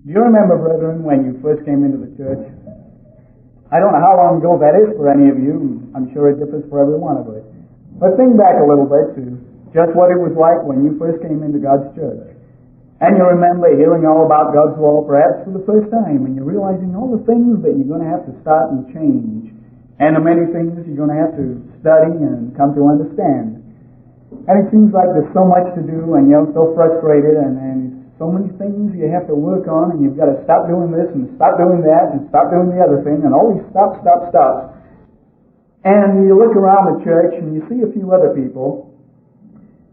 Do you remember, brethren, when you first came into the church? I don't know how long ago that is for any of you. I'm sure it differs for every one of us. But think back a little bit to just what it was like when you first came into God's church. And you remember hearing all about God's law perhaps for the first time, and you're realizing all the things that you're going to have to start and change, and the many things you're going to have to study and come to understand. And it seems like there's so much to do, and you're so frustrated, and so many things you have to work on, and you've got to stop doing this and stop doing that and stop doing the other thing, and all these stops. And you look around the church and you see a few other people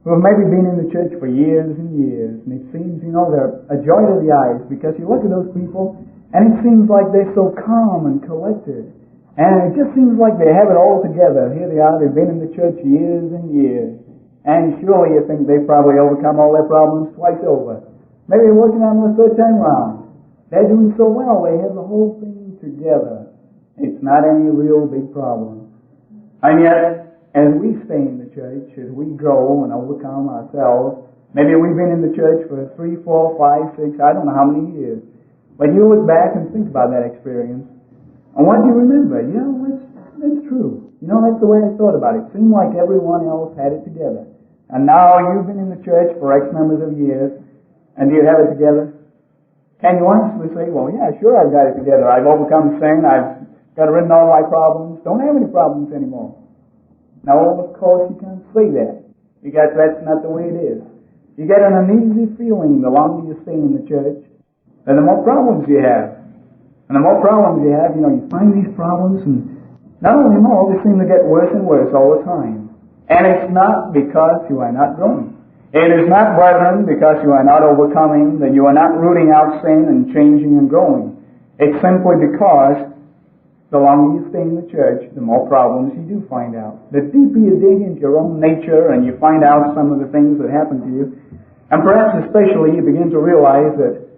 who have maybe been in the church for years and years, and it seems, they're a joy to the eyes, because you look at those people and it seems like they're so calm and collected, and it just seems like they have it all together. Here they are, they've been in the church years and years, and surely you think they've probably overcome all their problems twice over. Maybe they're working on the third time round. They're doing so well, they have the whole thing together. It's not any real big problem. And yet, as we stay in the church, as we grow and overcome ourselves, maybe we've been in the church for 3, 4, 5, 6, I don't know how many years. But you look back and think about that experience, and what do you remember? That's true. That's the way I thought about it. It seemed like everyone else had it together. And now you've been in the church for X numbers of years, and do you have it together? Can you honestly say, well, yeah, sure, I've got it together. I've overcome sin. I've got rid of all my problems. Don't have any problems anymore. No, of course you can't say that, because that's not the way it is. You get an uneasy feeling the longer you stay in the church, and the more problems you have. And the more problems you have, you find these problems, and not only more, they seem to get worse and worse all the time. And it's not because you are not growing. It is not, brethren, because you are not overcoming, that you are not rooting out sin and changing and growing. It's simply because the longer you stay in the church, the more problems you do find out. The deeper you dig into your own nature and you find out some of the things that happen to you, and perhaps especially you begin to realize that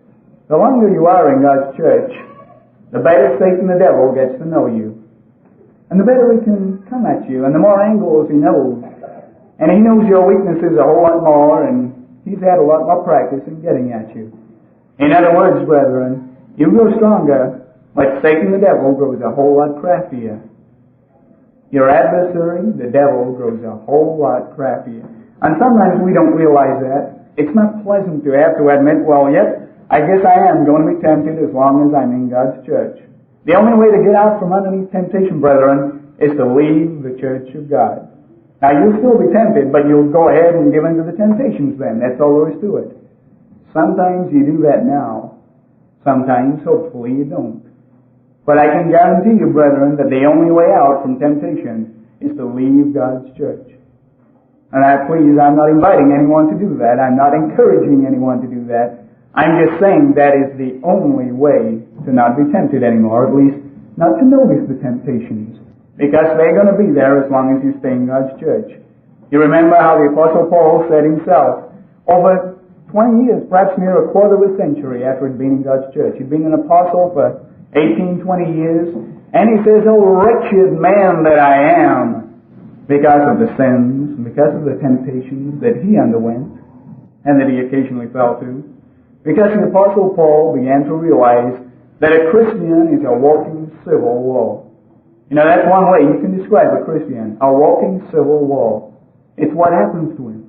the longer you are in God's church, the better Satan the devil gets to know you. And the better he can come at you, and the more angles he knows. And he knows your weaknesses a whole lot more, and he's had a lot more practice in getting at you. In other words, brethren, you grow stronger, but Satan the devil grows a whole lot craftier. Your adversary, the devil, grows a whole lot craftier. And sometimes we don't realize that. It's not pleasant to have to admit, well, yep, I guess I am going to be tempted as long as I'm in God's church. The only way to get out from underneath temptation, brethren, is to leave the church of God. Now, you'll still be tempted, but you'll go ahead and give in to the temptations then. That's all there is to it. Sometimes you do that now. Sometimes, hopefully, you don't. But I can guarantee you, brethren, that the only way out from temptation is to leave God's church. And I'm not inviting anyone to do that. I'm not encouraging anyone to do that. I'm just saying that is the only way to not be tempted anymore, at least not to notice the temptations. Because they're going to be there as long as you stay in God's church. You remember how the Apostle Paul said himself, over 20 years, perhaps near a quarter of a century after he'd been in God's church. He'd been an apostle for 18, 20 years, and he says, "Oh, wretched man that I am," because of the sins, because of the temptations that he underwent, and that he occasionally fell to. Because the Apostle Paul began to realize that a Christian is a walking civil war. That's one way you can describe a Christian, a walking civil war. It's what happens to him.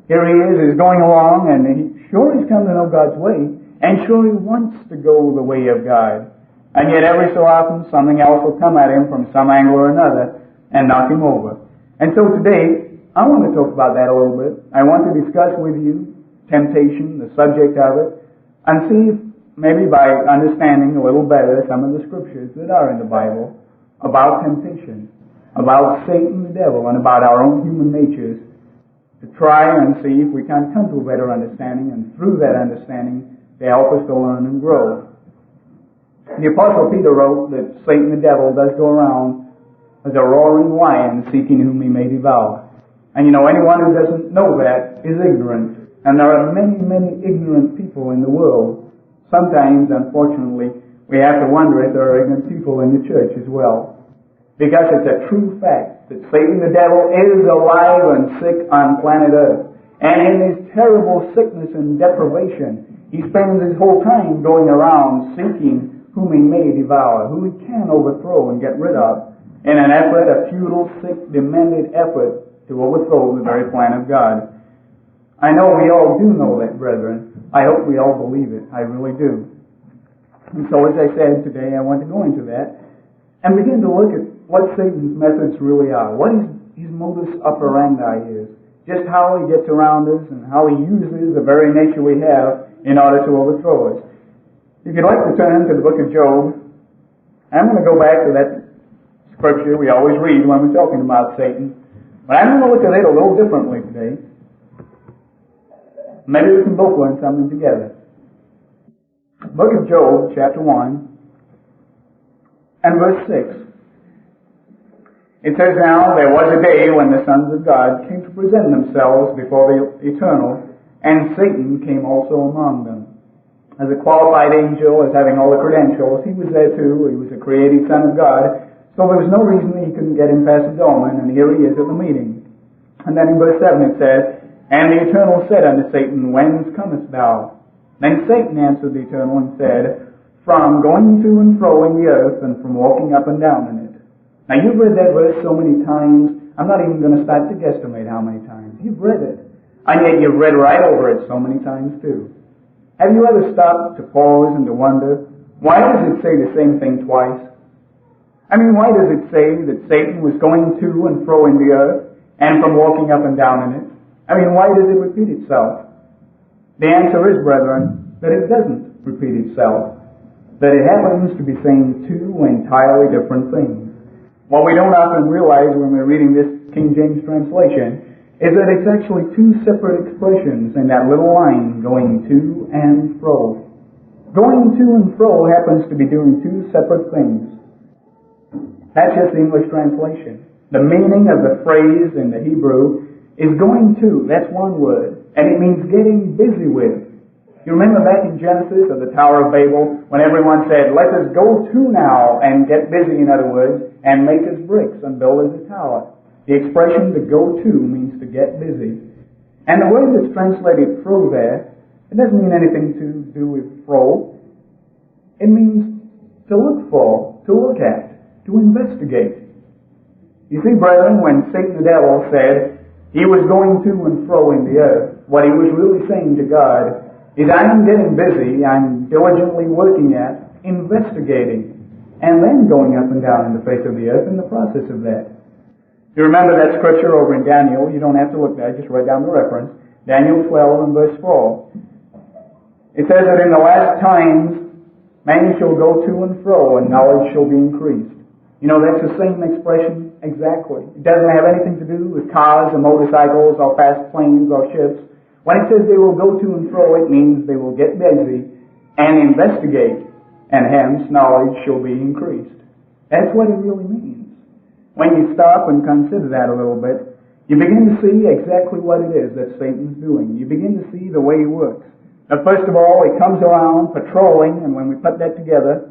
Here he is, he's going along, and he's come to know God's way, and sure he wants to go the way of God. And yet every so often something else will come at him from some angle or another and knock him over. And so today, I want to talk about that a little bit. I want to discuss with you temptation, the subject of it, and see if maybe by understanding a little better some of the scriptures that are in the Bible about temptation, about Satan the devil, and about our own human natures, to try and see if we can come to a better understanding, and through that understanding to help us to learn and grow. The Apostle Peter wrote that Satan the devil does go around as a roaring lion seeking whom he may devour. And anyone who doesn't know that is ignorant. And there are many, many ignorant people in the world. Sometimes, unfortunately, we have to wonder if there are ignorant people in the church as well. Because it's a true fact that Satan the devil is alive and sick on planet Earth. And in his terrible sickness and deprivation, He spends his whole time going around seeking whom he may devour, who he can overthrow and get rid of, in an effort, a futile, sick, demented effort to overthrow the very plan of God. I know we all do know that, brethren. I hope we all believe it. I really do. And so, as I said today, I want to go into that and begin to look at what Satan's methods really are, what his modus operandi is, just how he gets around us and how he uses the very nature we have in order to overthrow us. If you'd like to turn to the book of Job, I'm going to go back to that scripture we always read when we're talking about Satan, but I'm going to look at it a little differently today. Maybe we can both learn something together. Book of Job, chapter 1, and verse 6. It says, "Now there was a day when the sons of God came to present themselves before the Eternal, and Satan came also among them. As a qualified angel, as having all the credentials, he was there too. He was a created son of God, so there was no reason he couldn't get in past Dorman, and here he is at the meeting." And then in verse 7 it says, "And the Eternal said unto Satan, Whence comest thou? Then Satan answered the Eternal and said, From going to and fro in the earth, and from walking up and down in it." Now you've read that verse so many times, I'm not even going to start to guesstimate how many times. You've read it. And yet you've read right over it so many times too. Have you ever stopped to pause and to wonder, why does it say the same thing twice? I mean, why does it say that Satan was going to and fro in the earth, and from walking up and down in it? I mean, why does it repeat itself? The answer is, brethren, that it doesn't repeat itself. That it happens to be saying two entirely different things. What we don't often realize when we're reading this King James translation is that it's actually two separate expressions in that little line, going to and fro. Going to and fro happens to be doing two separate things. That's just the English translation. The meaning of the phrase in the Hebrew is going to. That's one word. And it means getting busy with. You remember back in Genesis of the Tower of Babel when everyone said, "Let us go to now and get busy," in other words, and make us bricks and build us a tower. The expression to go to means to get busy. And the word that's translated fro there, it doesn't mean anything to do with fro. It means to look for, to look at, to investigate. You see, brethren, when Satan the devil said he was going to and fro in the earth, what he was really saying to God is, I'm getting busy, I'm diligently working at, investigating, and then going up and down in the face of the earth in the process of that. You remember that scripture over in Daniel, you don't have to look there, just write down the reference, Daniel 12 and verse 4. It says that in the last times, man shall go to and fro, and knowledge shall be increased. You know, that's the same expression exactly. It doesn't have anything to do with cars or motorcycles or fast planes or ships. When it says they will go to and fro, it means they will get busy and investigate, and hence knowledge shall be increased. That's what it really means. When you stop and consider that a little bit, you begin to see exactly what it is that Satan's doing. You begin to see the way he works. Now, first of all, he comes around patrolling, and when we put that together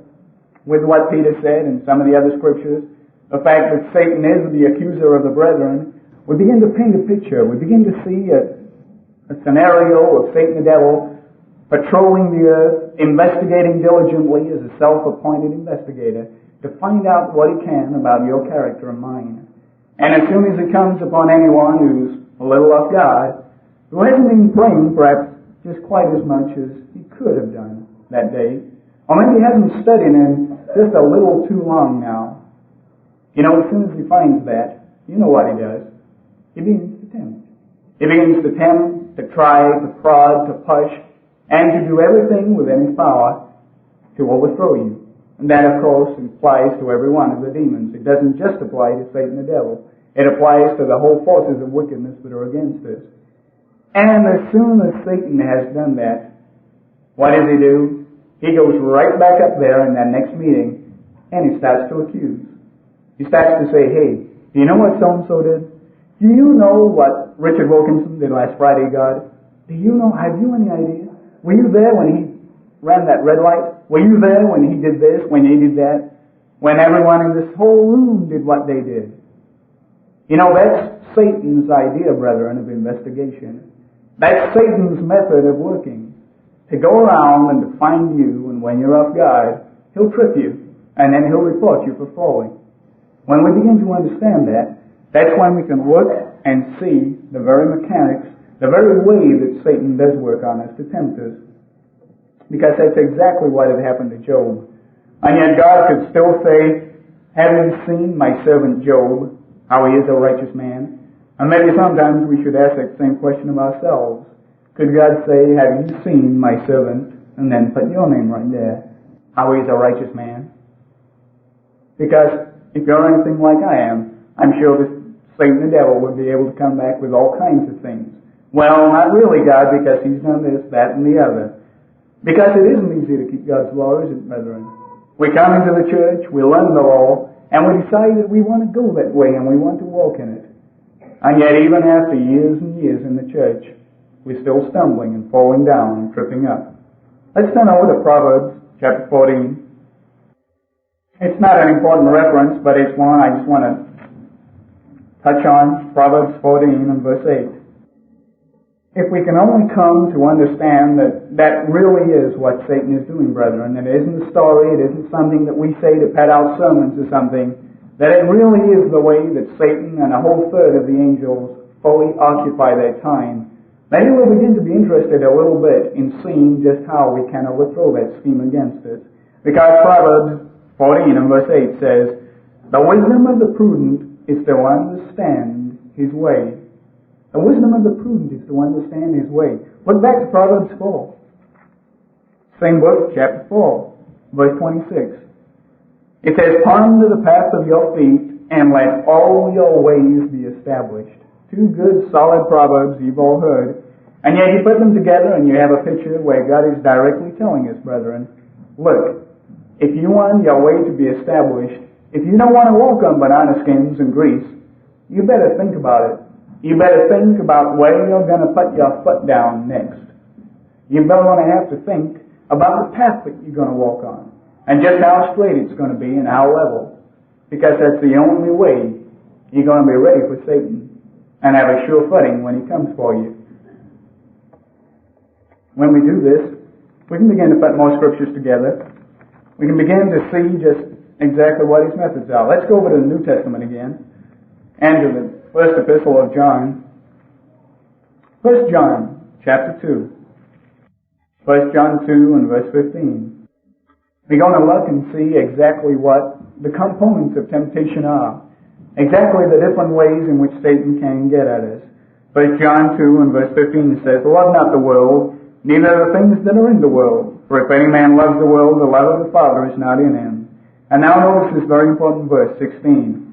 with what Peter said and some of the other scriptures, the fact that Satan is the accuser of the brethren, we begin to paint a picture. We begin to see a scenario of Satan the devil patrolling the earth, investigating diligently as a self-appointed investigator to find out what he can about your character and mine. And as soon as he comes upon anyone who's a little off guard, who hasn't been praying perhaps just quite as much as he could have done that day, or maybe hasn't studied in just a little too long now, you know, as soon as he finds that, you know what he does. He begins to tempt. He begins to tempt, to try, to prod, to push, and to do everything within his power to overthrow you. And that, of course, applies to every one of the demons. It doesn't just apply to Satan the devil. It applies to the whole forces of wickedness that are against us. And as soon as Satan has done that, what does he do? He goes right back up there in that next meeting, and he starts to accuse. He starts to say, "Hey, do you know what so-and-so did? Do you know what Richard Wilkinson did last Friday, God? Do you know, have you any idea? Were you there when he ran that red light? Were you there when he did this, when he did that? When everyone in this whole room did what they did?" You know, that's Satan's idea, brethren, of investigation. That's Satan's method of working. to go around and to find you, and when you're off guard, he'll trip you, and then he'll report you for falling. When we begin to understand that, that's when we can look and see the very mechanics, the very way that Satan does work on us to tempt us. Because that's exactly what had happened to Job. And yet God could still say, have you seen my servant Job, how he is a righteous man? And maybe sometimes we should ask that same question of ourselves. Could God say, have you seen my servant, and then put your name right there, how he is a righteous man? Because if you're anything like I am, I'm sure that Satan the devil would be able to come back with all kinds of things. Well, not really, God, because he's done this, that, and the other. Because it isn't easy to keep God's law, is it, brethren? We come into the church, we learn the law, and we decide that we want to go that way and we want to walk in it. And yet, even after years and years in the church, we're still stumbling and falling down and tripping up. Let's turn over to Proverbs chapter 14. It's not an important reference, but it's one I just want to touch on. Proverbs 14 and verse 8. If we can only come to understand that that really is what Satan is doing, brethren, that it isn't a story, it isn't something that we say to pad out sermons or something, that it really is the way that Satan and a whole third of the angels fully occupy their time, maybe we'll begin to be interested a little bit in seeing just how we can overthrow that scheme against us. Because Proverbs 14 and verse 8 says, the wisdom of the prudent is to understand his way. The wisdom of the prudent is to understand his way. Look back to Proverbs 4. Same book, chapter 4, verse 26. It says, ponder the path of your feet, and let all your ways be established. Two good, solid proverbs you've all heard. And yet you put them together and you have a picture where God is directly telling us, brethren, look, if you want your way to be established, if you don't want to walk on banana skins and grease, you better think about it. You better think about where you're going to put your foot down next. You're going to have to think about the path that you're going to walk on, and just how straight it's going to be and how level. Because that's the only way you're going to be ready for Satan and have a sure footing when he comes for you. When we do this, we can begin to put more scriptures together. We can begin to see just exactly what his methods are. Let's go over to the New Testament again, and to the first epistle of John. 1 John chapter 2. 1 John 2 and verse 15. We're going to look and see exactly what the components of temptation are. Exactly the different ways in which Satan can get at us. 1 John 2 and verse 15 says, love not the world, neither the things that are in the world. For if any man loves the world, the love of the Father is not in him. And now notice this very important verse, 16.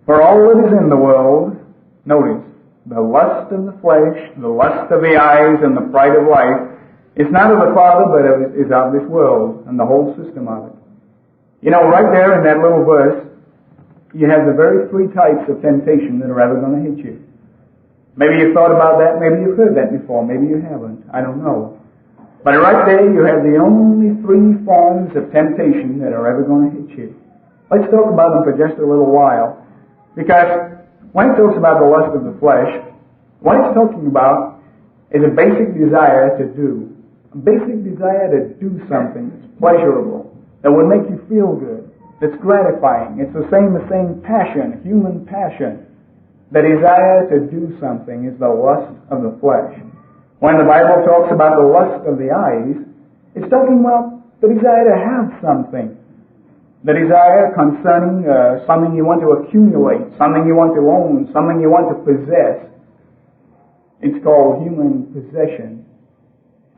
For all that is in the world, notice, the lust of the flesh, the lust of the eyes, and the pride of life, is not of the Father, but is of this world, and the whole system of it. You know, right there in that little verse, you have the very three types of temptation that are ever going to hit you. Maybe you've thought about that, maybe you've heard that before, maybe you haven't, I don't know. But right there you have the only three forms of temptation that are ever going to hit you. Let's talk about them for just a little while. Because when it talks about the lust of the flesh, what it's talking about is a basic desire to do. A basic desire to do something that's pleasurable, that would make you feel good, that's gratifying. It's the same passion, human passion. The desire to do something is the lust of the flesh. When the Bible talks about the lust of the eyes, it's talking about the desire to have something. The desire concerning something you want to accumulate, something you want to own, something you want to possess. It's called human possession.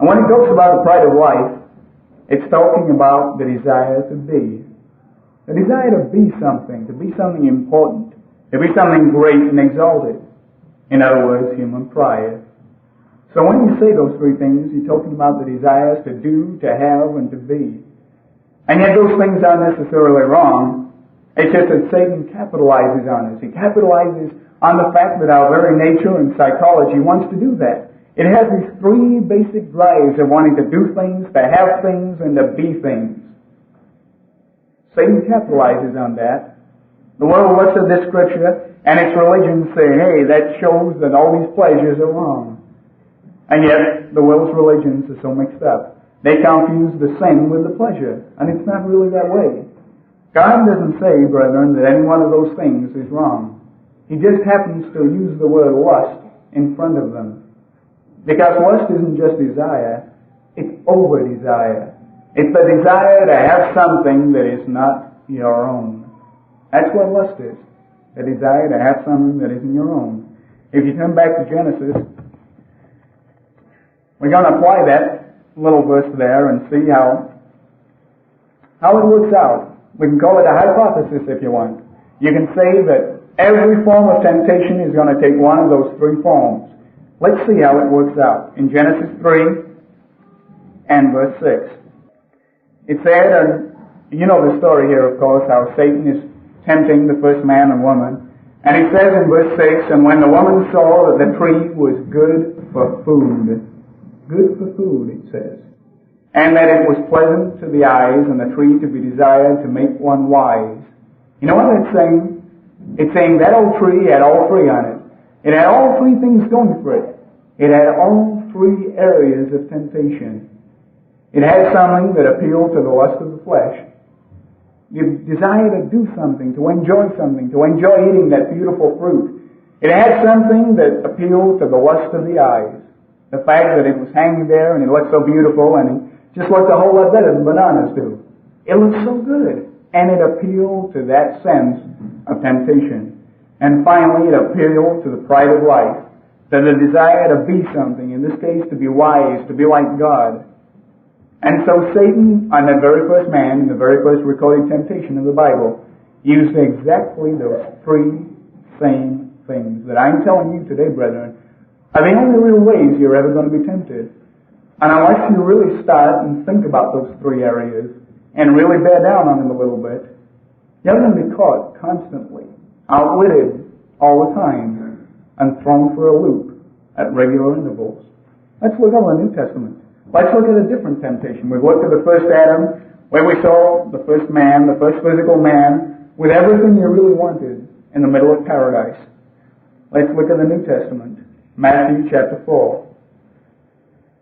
And when it talks about the pride of life, it's talking about the desire to be. The desire to be something important, to be something great and exalted. In other words, human pride. So when you say those three things, you're talking about the desires to do, to have, and to be. And yet those things aren't necessarily wrong. It's just that Satan capitalizes on us. He capitalizes on the fact that our very nature and psychology wants to do that. It has these three basic drives of wanting to do things, to have things, and to be things. Satan capitalizes on that. The world looks at this scripture and its religion say, hey, that shows that all these pleasures are wrong. And yet the world's religions are so mixed up. They confuse the sin with the pleasure, and it's not really that way. God doesn't say, brethren, that any one of those things is wrong. He just happens to use the word lust in front of them. Because lust isn't just desire, it's over-desire. It's the desire to have something that is not your own. That's what lust is. The desire to have something that isn't your own. If you come back to Genesis, we're going to apply that little verse there and see how it works out. We can call it a hypothesis if you want. You can say that every form of temptation is going to take one of those three forms. Let's see how it works out. In Genesis 3 and verse 6. It said, and you know the story here, of course, how Satan is tempting the first man and woman. And he says in verse 6, and when the woman saw that the tree was good for food, it says, and that it was pleasant to the eyes, and the tree to be desired to make one wise. You know what it's saying? It's saying that old tree had all three on it. It had all three things going for it. It had all three areas of temptation. It had something that appealed to the lust of the flesh. You desire to do something, to enjoy eating that beautiful fruit. It had something that appealed to the lust of the eyes. The fact that it was hanging there and it looked so beautiful and it just looked a whole lot better than bananas do. It looked so good. And it appealed to that sense of temptation. And finally, it appealed to the pride of life. To the desire to be something, in this case to be wise, to be like God. And so Satan, on that very first man, in the very first recorded temptation of the Bible, used exactly those three same things that I'm telling you today, brethren, are the only real ways you're ever going to be tempted. And unless you really start and think about those three areas and really bear down on them a little bit, you're going to be caught constantly, outwitted all the time, and thrown for a loop at regular intervals. Let's look at the New Testament. Let's look at a different temptation. We've looked at the first Adam, where we saw the first man, the first physical man, with everything he really wanted in the middle of paradise. Let's look at the New Testament. Matthew chapter 4.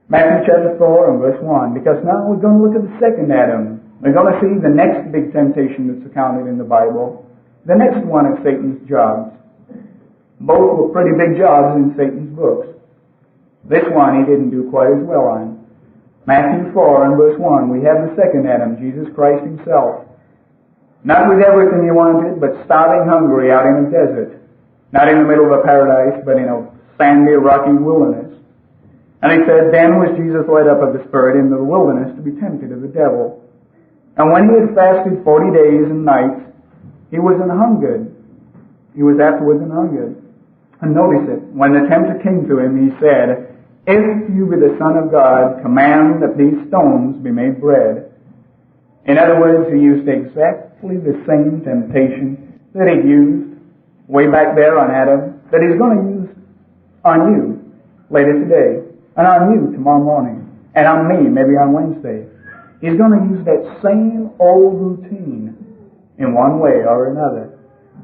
Matthew chapter 4 and verse 1. Because now we're going to look at the second Adam. We're going to see the next big temptation that's accounted in the Bible. The next one of Satan's jobs. Both were pretty big jobs in Satan's books. This one he didn't do quite as well on. Matthew 4 and verse 1, we have the second Adam, Jesus Christ himself. Not with everything he wanted, but starving hungry out in a desert. Not in the middle of a paradise, but in a sandy, rocky wilderness. And he said, then was Jesus led up of the Spirit into the wilderness to be tempted of the devil. And when he had fasted 40 days and nights, he was an hungered. He was afterwards an hungered. And notice it, when the tempter came to him, he said, if you be the Son of God, command that these stones be made bread. In other words, he used exactly the same temptation that he used way back there on Adam, that he's going to use on you later today, and on you tomorrow morning, and on me maybe on Wednesday. He's going to use that same old routine in one way or another.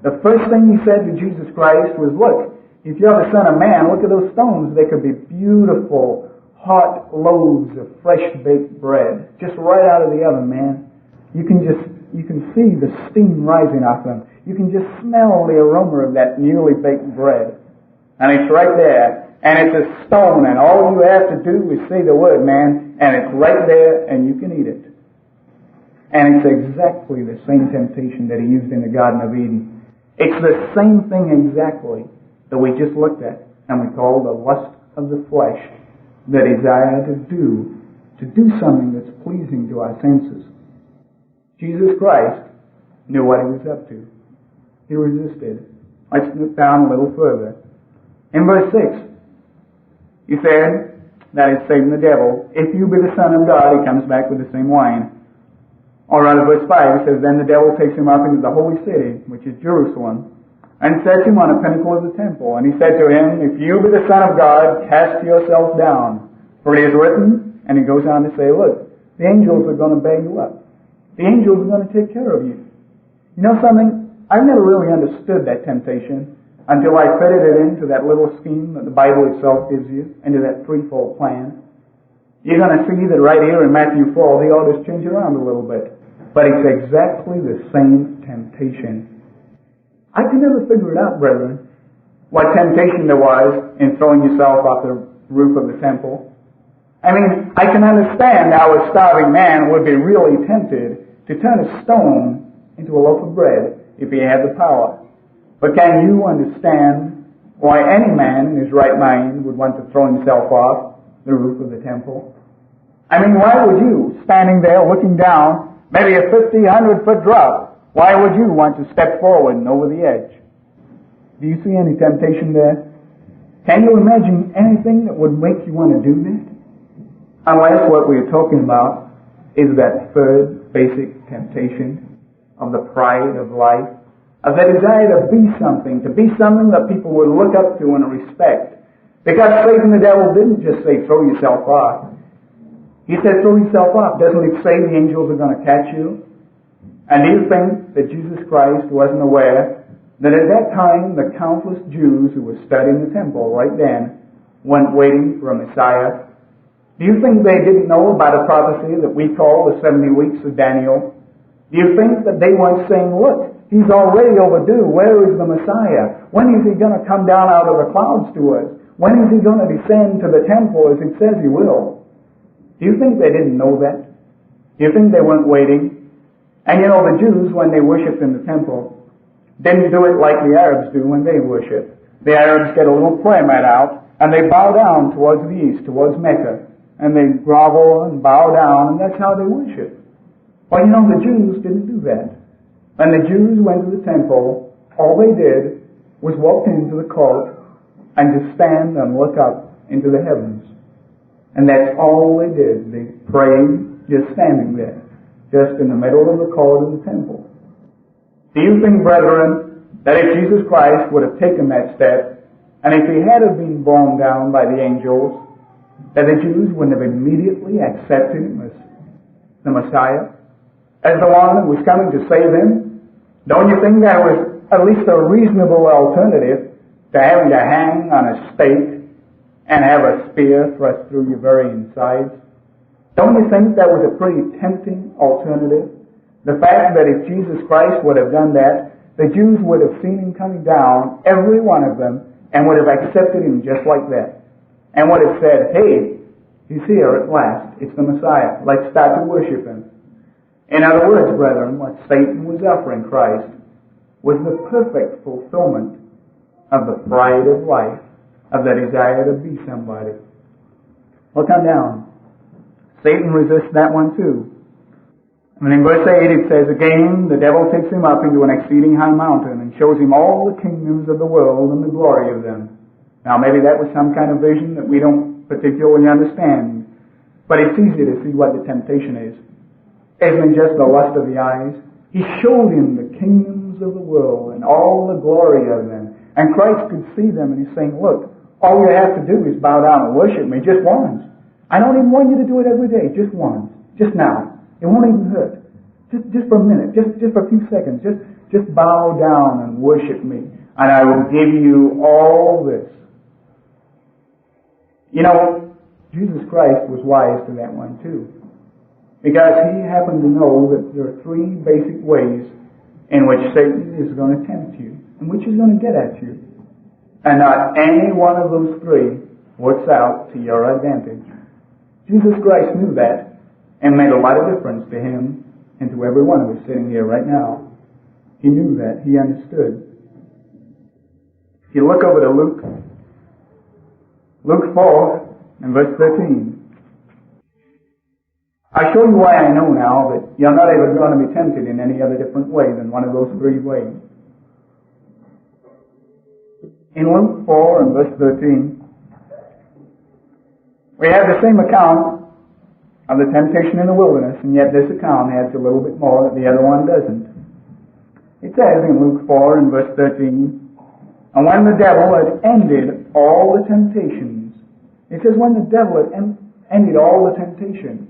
The first thing he said to Jesus Christ was, look, if you're the Son of Man, look at those stones. They could be beautiful, hot loaves of fresh-baked bread, just right out of the oven, man. You can see the steam rising off them. You can just smell the aroma of that newly baked bread. And it's right there. And it's a stone, and all you have to do is say the word, man, and it's right there, and you can eat it. And it's exactly the same temptation that he used in the Garden of Eden. It's the same thing exactly that we just looked at, and we call the lust of the flesh, the desire to do something that's pleasing to our senses. Jesus Christ knew what he was up to. He resisted. Let's look down a little further. In verse 6, he said, that is Satan the devil, if you be the Son of God, he comes back with the same wine. Or rather, verse 5, it says, then the devil takes him up into the holy city, which is Jerusalem, and sets him on a pinnacle of the temple. And he said to him, if you be the Son of God, cast yourself down. For it is written, and he goes on to say, look, the angels are going to bear you up. The angels are going to take care of you. You know something? I've never really understood that temptation until I fitted it into that little scheme that the Bible itself gives you, into that threefold plan. you're going to see that right here in Matthew 4, the orders change around a little bit. But it's exactly the same temptation. I can never figure it out, brethren, what temptation there was in throwing yourself off the roof of the temple. I mean, I can understand how a starving man would be really tempted to turn a stone into a loaf of bread if he had the power. But can you understand why any man in his right mind would want to throw himself off the roof of the temple? I mean, why would you, standing there looking down, maybe a 50, 100-foot drop, why would you want to step forward and over the edge? Do you see any temptation there? Can you imagine anything that would make you want to do that? Unless what we're talking about is that third basic temptation of the pride of life, of the desire to be something that people would look up to and respect. Because Satan the devil didn't just say, throw yourself off. He said, throw yourself off. Doesn't it say the angels are going to catch you? And do you think that Jesus Christ wasn't aware that at that time the countless Jews who were studying the temple right then went waiting for a Messiah? Do you think they didn't know about a prophecy that we call the 70 weeks of Daniel? Do you think that they weren't saying, look, he's already overdue. Where is the Messiah? When is he going to come down out of the clouds to us? When is he going to descend to the temple as it says he will? Do you think they didn't know that? Do you think they weren't waiting? And you know, the Jews, when they worshiped in the temple, didn't do it like the Arabs do when they worship. The Arabs get a little prayer mat out, and they bow down towards the east, towards Mecca. And they grovel and bow down, and that's how they worship. Well, you know, the Jews didn't do that. When the Jews went to the temple, all they did was walk into the court and just stand and look up into the heavens. And that's all they did. They prayed just standing there, just in the middle of the court of the temple. Do you think, brethren, that if Jesus Christ would have taken that step, and if he had have been borne down by the angels, that the Jews wouldn't have immediately accepted him as the Messiah, as the one who was coming to save them? Don't you think that was at least a reasonable alternative to having to hang on a stake and have a spear thrust through your very insides? Don't you think that was a pretty tempting alternative? The fact that if Jesus Christ would have done that, the Jews would have seen him coming down, every one of them, and would have accepted him just like that. And would have said, hey, he's here at last. It's the Messiah. Let's start to worship him. In other words, brethren, what Satan was offering Christ was the perfect fulfillment of the pride of life, of the desire to be somebody. Well, come down. Satan resists that one too. And in verse 8 it says, again, the devil takes him up into an exceeding high mountain and shows him all the kingdoms of the world and the glory of them. Now, maybe that was some kind of vision that we don't particularly understand, but it's easy to see what the temptation is. Isn't it just the lust of the eyes? He showed him the kingdoms of the world and all the glory of them. And Christ could see them, and he's saying, look, all you have to do is bow down and worship me just once. I don't even want you to do it every day, just once, just now. It won't even hurt. Just for a minute, just for a few seconds. Just bow down and worship me, and I will give you all this. You know, Jesus Christ was wise to that one too, because he happened to know that there are three basic ways in which Satan is going to tempt you, and which he's going to get at you. And not any one of those three works out to your advantage. Jesus Christ knew that, and made a lot of difference to him and to every one of us sitting here right now. He knew that. He understood. If you look over to Luke 4 and verse 13. I show you why I know now that you're not ever going to be tempted in any other different way than one of those three ways. In Luke 4 and verse 13, we have the same account of the temptation in the wilderness, and yet this account adds a little bit more that the other one doesn't. It says in Luke 4 and verse 13, and when the devil had ended all the temptations, it says when the devil had ended all the temptations.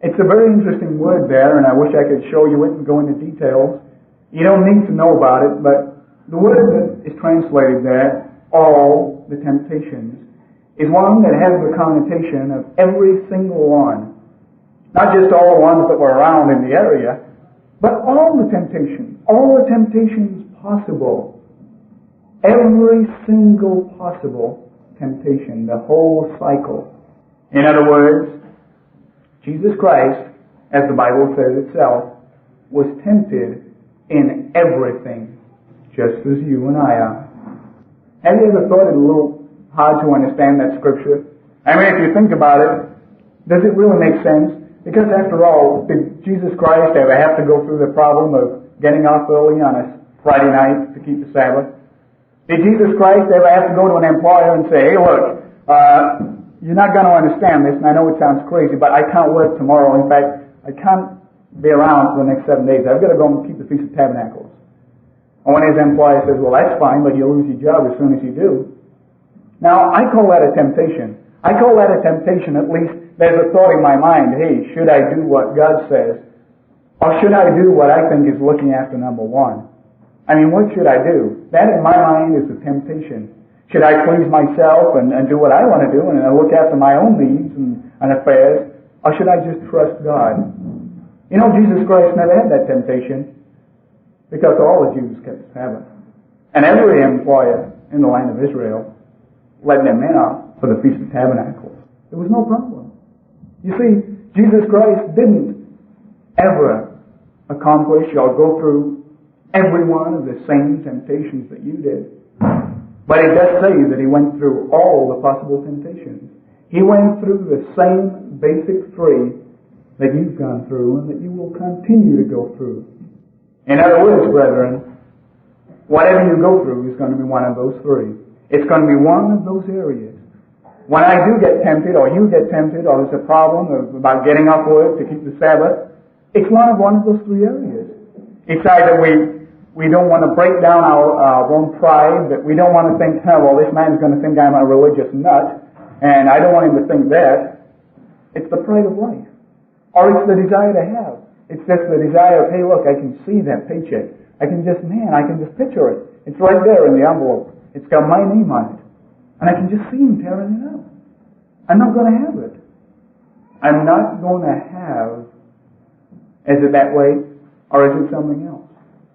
It's a very interesting word there, and I wish I could show you it and go into details. You don't need to know about it, but the word that is translated there, all the temptations, is one that has the connotation of every single one. Not just all the ones that were around in the area, but all the temptations possible. Every single possible temptation, the whole cycle. In other words, Jesus Christ, as the Bible says itself, was tempted in everything, just as you and I are. Have you ever thought it a little hard to understand that scripture? I mean, if you think about it, does it really make sense? Because after all, did Jesus Christ ever have to go through the problem of getting off early on a Friday night to keep the Sabbath? Did Jesus Christ ever have to go to an employer and say, hey, look, you're not going to understand this, and I know it sounds crazy, but I can't work tomorrow. In fact, I can't be around for the next 7 days. I've got to go and keep the Feast of Tabernacles. And when his employer says, well, that's fine, but you'll lose your job as soon as you do. Now, I call that a temptation. I call that a temptation. At least there's a thought in my mind, hey, should I do what God says? Or should I do what I think is looking after number one? I mean, what should I do? That in my mind is a temptation. Should I please myself and do what I want to do and look after my own needs and affairs? Or should I just trust God? You know, Jesus Christ never had that temptation because all the Jews kept Sabbath. And every employer in the land of Israel let their men out for the Feast of Tabernacles. There was no problem. You see, Jesus Christ didn't ever accomplish or go through every one of the same temptations that you did. But it does say that he went through all the possible temptations. He went through the same basic three that you've gone through and that you will continue to go through. In other words, brethren, whatever you go through is going to be one of those three. It's going to be one of those areas. When I do get tempted, or you get tempted, or there's a problem about getting off work to keep the Sabbath, it's one of those three areas. It's either we don't want to break down our own pride, that we don't want to think, oh, well, this man's going to think I'm a religious nut, and I don't want him to think that. It's the pride of life. Or it's the desire to have. It's just the desire of, hey, look, I can see that paycheck. I can just picture it. It's right there in the envelope. It's got my name on it. And I can just see him tearing it up. I'm not going to have it. I'm not going to have, is it that way, or is it something else?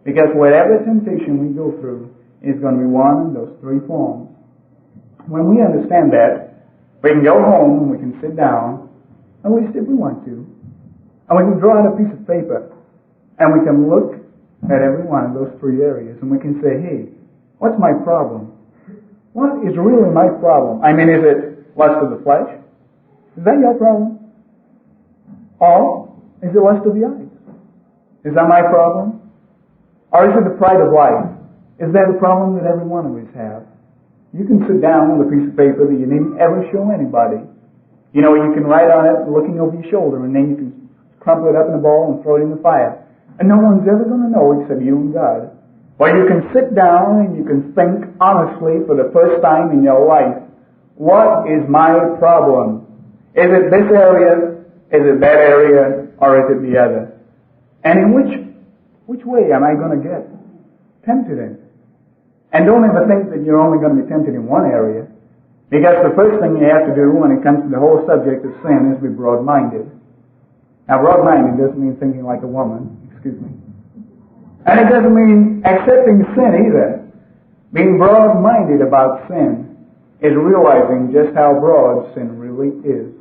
Because whatever temptation we go through is going to be one of those three forms. When we understand that, we can go home and we can sit down, at least if we want to, and we can draw out a piece of paper, and we can look at every one of those three areas, and we can say, hey, what's my problem? What is really my problem? I mean, is it lust of the flesh? Is that your problem? Or is it lust of the eyes? Is that my problem? Or is it the pride of life? Is that a problem that every one of us have? You can sit down with a piece of paper that you needn't ever show anybody. You know, you can write on it looking over your shoulder, and then you can crumple it up in a ball and throw it in the fire. And no one's ever going to know except you and God. Or you can sit down and you can think honestly for the first time in your life, what is my problem? Is it this area? Is it that area? Or is it the other? And in which way am I going to get tempted in? And don't ever think that you're only going to be tempted in one area. Because the first thing you have to do when it comes to the whole subject of sin is be broad-minded. Now, broad-minded doesn't mean thinking like a woman. Excuse me. And it doesn't mean accepting sin either. Being broad-minded about sin is realizing just how broad sin really is.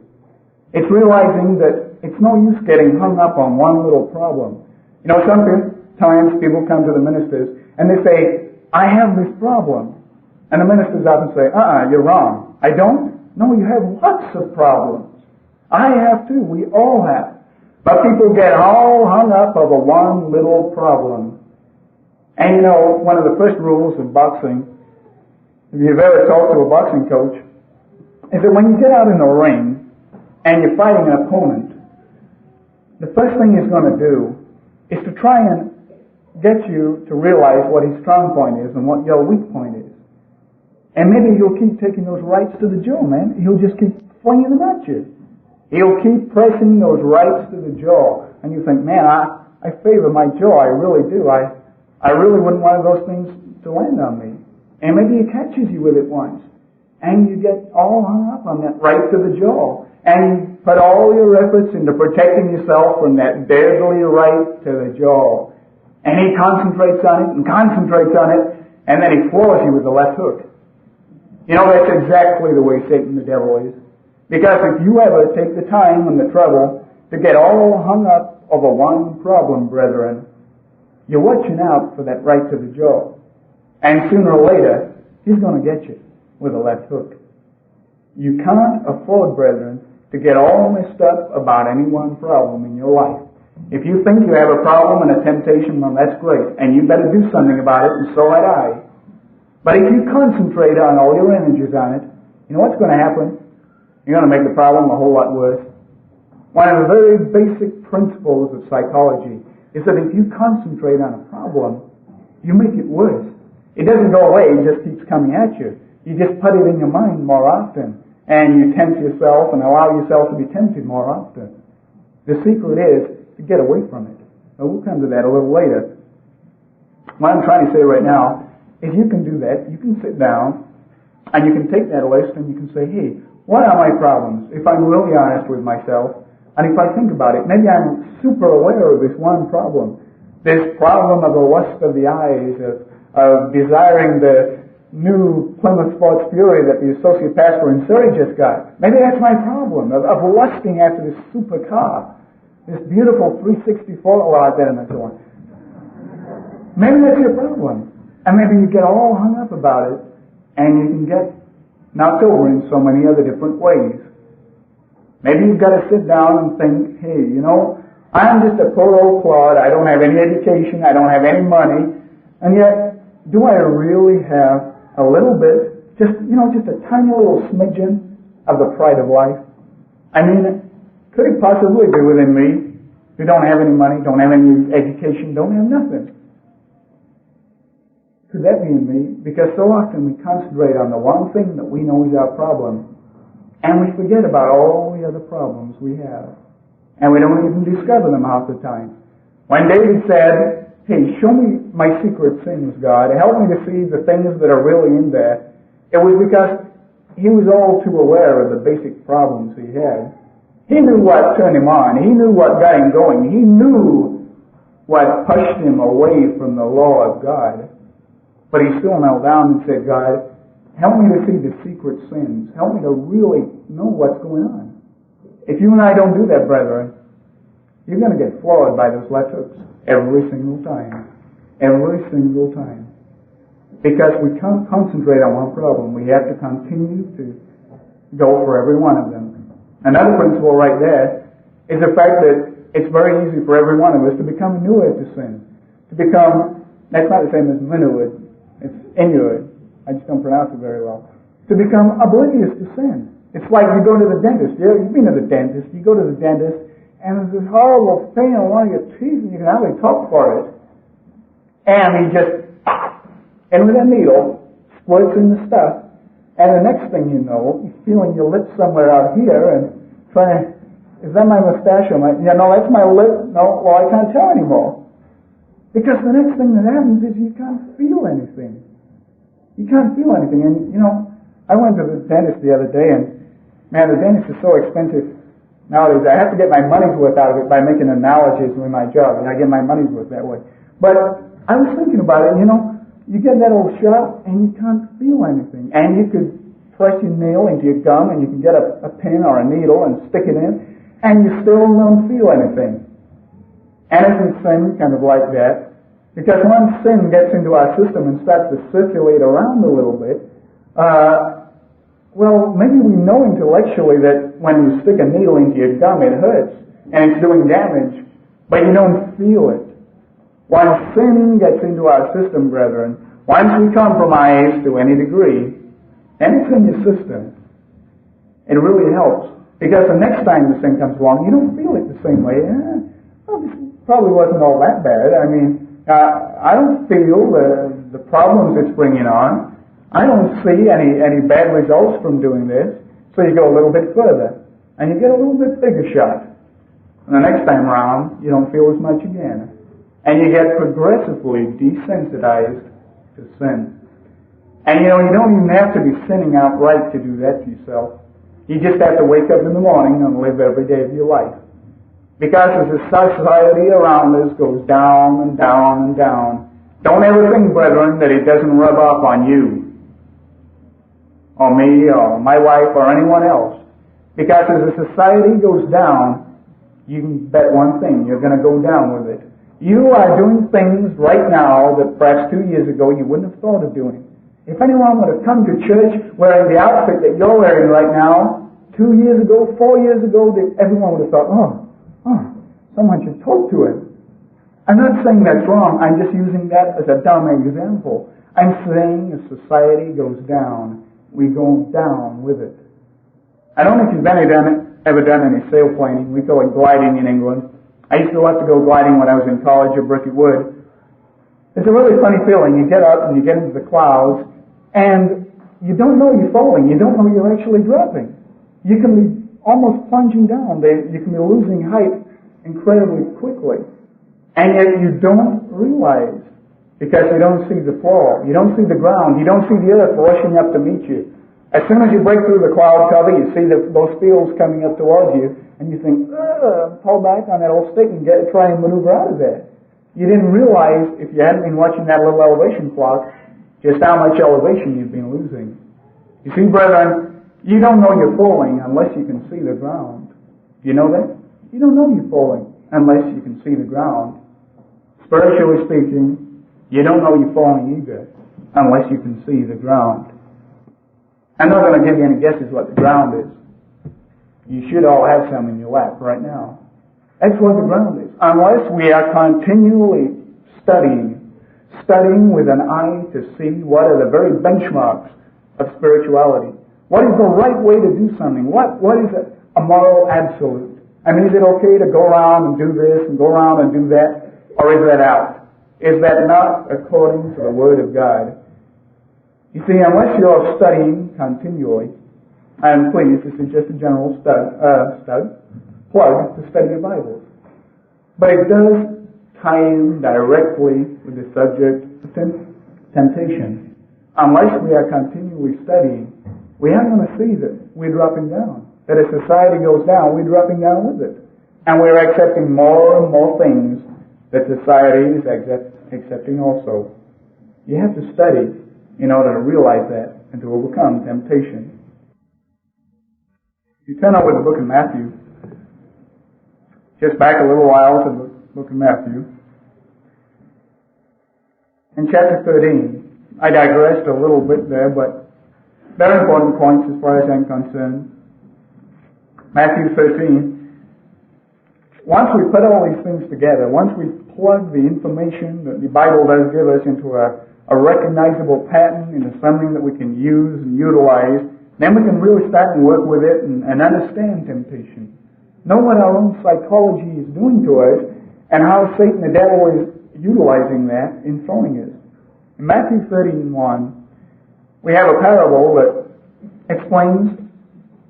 It's realizing that it's no use getting hung up on one little problem. You know, sometimes people come to the ministers and they say, I have this problem. And the ministers often say, you're wrong. I don't? No, you have lots of problems. I have too. We all have. But people get all hung up over one little problem. And you know, one of the first rules of boxing, if you've ever talked to a boxing coach, is that when you get out in the ring and you're fighting an opponent, the first thing he's going to do is to try and get you to realize what his strong point is and what your weak point is. And maybe he'll keep taking those rights to the jaw, man. He'll just keep flinging them at you. He'll keep pressing those rights to the jaw. And you think, man, I favor my jaw. I really do. I really wouldn't want those things to land on me. And maybe he catches you with it once. and you get all hung up on that right to the jaw. And you put all your efforts into protecting yourself from that deadly right to the jaw. And he concentrates on it and concentrates on it, and then he floors you with the left hook. You know, that's exactly the way Satan the devil is. Because if you ever take the time and the trouble to get all hung up over one problem, brethren, you're watching out for that right to the jaw. And sooner or later, he's going to get you with a left hook. You can't afford, brethren, to get all messed up about any one problem in your life. If you think you have a problem and a temptation, well, that's great. And you better do something about it, and so had I. But if you concentrate on all your energies on it, you know what's going to happen? You're going to make the problem a whole lot worse. One of the very basic principles of psychology is that if you concentrate on a problem, you make it worse. It doesn't go away, it just keeps coming at you. You just put it in your mind more often, and you tempt yourself and allow yourself to be tempted more often. The secret is to get away from it. Now, we'll come to that a little later. What I'm trying to say right now is you can do that. You can sit down, and you can take that list, and you can say, hey, what are my problems? If I'm really honest with myself, and if I think about it, maybe I'm super aware of this one problem. This problem of the lust of the eyes, of desiring the new Plymouth Sports Fury that the associate pastor in Surrey just got. Maybe that's my problem, of lusting after this super car, this beautiful 364, well, I better not go on. Maybe that's your problem. And maybe you get all hung up about it, and you can get knocked over in so many other different ways. Maybe you've got to sit down and think, hey, you know, I'm just a poor old clod. I don't have any education. I don't have any money. And yet, do I really have a little bit, just a tiny little smidgen of the pride of life? I mean, could it possibly be within me who don't have any money, don't have any education, don't have nothing? Could that be in me? Because so often we concentrate on the one thing that we know is our problem, and we forget about all the other problems we have. And we don't even discover them half the time. When David said, hey, show me my secret sins, God. Help me to see the things that are really in there. It was because he was all too aware of the basic problems he had. He knew what turned him on. He knew what got him going. He knew what pushed him away from the law of God. But he still knelt down and said, God, help me to see the secret sins. Help me to really know what's going on. If you and I don't do that, brethren, you're going to get floored by those left hooks every single time. Every single time. Because we can't concentrate on one problem. We have to continue to go for every one of them. Another principle right there is the fact that it's very easy for every one of us to become inured to sin. To become, that's not the same as minued, it's inured. I just don't pronounce it very well. To become oblivious to sin. It's like you go to the dentist. You've been to the dentist. You go to the dentist, and there's this horrible pain on one of your teeth, and you can hardly talk for it. And he just, and with a needle, squirts in the stuff, and the next thing you know, you're feeling your lips somewhere out here, and trying to, is that my mustache or my, yeah, no, that's my lip. No, well, I can't tell anymore. Because the next thing that happens is you can't feel anything. You can't feel anything. And, I went to the dentist the other day, and, man, the dentist is so expensive nowadays. I have to get my money's worth out of it by making analogies with my job, and I get my money's worth that way. But I was thinking about it, you get that old shot, and you can't feel anything. And you could press your nail into your gum, and you can get a pin or a needle and stick it in, and you still don't feel anything. And isn't sin kind of like that? Because once sin gets into our system and starts to circulate around a little bit, well, maybe we know intellectually that when you stick a needle into your gum, it hurts, and it's doing damage, but you don't feel it. Once sin gets into our system, brethren, once we compromise to any degree, and it's in your system, it really helps. Because the next time the sin comes along, you don't feel it the same way. Well, this probably wasn't all that bad. I mean, I don't feel the problems it's bringing on. I don't see any bad results from doing this. So you go a little bit further, and you get a little bit bigger shot. And the next time around, you don't feel as much again. And you get progressively desensitized to sin. And you don't even have to be sinning outright to do that to yourself. You just have to wake up in the morning and live every day of your life. Because as the society around us goes down and down and down, don't ever think, brethren, that it doesn't rub off on you, or me, or my wife, or anyone else. Because as the society goes down, you can bet one thing, you're going to go down with it. You are doing things right now that perhaps 2 years ago you wouldn't have thought of doing. If anyone would have come to church wearing the outfit that you're wearing right now, 2 years ago, 4 years ago, everyone would have thought, someone should talk to him. I'm not saying that's wrong. I'm just using that as a dumb example. I'm saying as society goes down, we go down with it. I don't know if you've ever done any sailplaning. We call it gliding in England. I used to love to go gliding when I was in college at Bricket Wood. It's a really funny feeling. You get up and you get into the clouds, and you don't know you're falling. You don't know you're actually dropping. You can be almost plunging down. You can be losing height incredibly quickly. And yet you don't realize, because you don't see the floor. You don't see the ground. You don't see the earth rushing up to meet you. As soon as you break through the cloud cover, you see those fields coming up towards you, and you think, pull back on that old stick and try and maneuver out of there. You didn't realize, if you hadn't been watching that little elevation clock, just how much elevation you've been losing. You see, brethren, you don't know you're falling unless you can see the ground. Do you know that? You don't know you're falling unless you can see the ground. Spiritually speaking, you don't know you're falling either unless you can see the ground. I'm not going to give you any guesses what the ground is. You should all have some in your lap right now. That's what the ground is. Unless we are continually studying with an eye to see what are the very benchmarks of spirituality. What is the right way to do something? What is a moral absolute? I mean, is it okay to go around and do this and go around and do that? Or is that out? Is that not according to the Word of God? You see, unless you're studying continually, and please, this is just a general plug to study your Bibles. But it does tie in directly with the subject of temptation. Unless we are continually studying, we aren't going to see that we're dropping down. That as society goes down, we're dropping down with it. And we're accepting more and more things that society is accepting also. You have to study in order to realize that and to overcome temptation. If you turn over to the book of Matthew, just back a little while to the book of Matthew, in chapter 13, I digressed a little bit there, but very important points as far as I'm concerned. Matthew 13. Once we put all these things together, once we plug the information that the Bible does give us into a recognizable pattern, into something that we can use and utilize, then we can really start and work with it and understand temptation. Know what our own psychology is doing to us and how Satan, the devil, is utilizing that in throwing us. In Matthew 13:1, we have a parable that explains,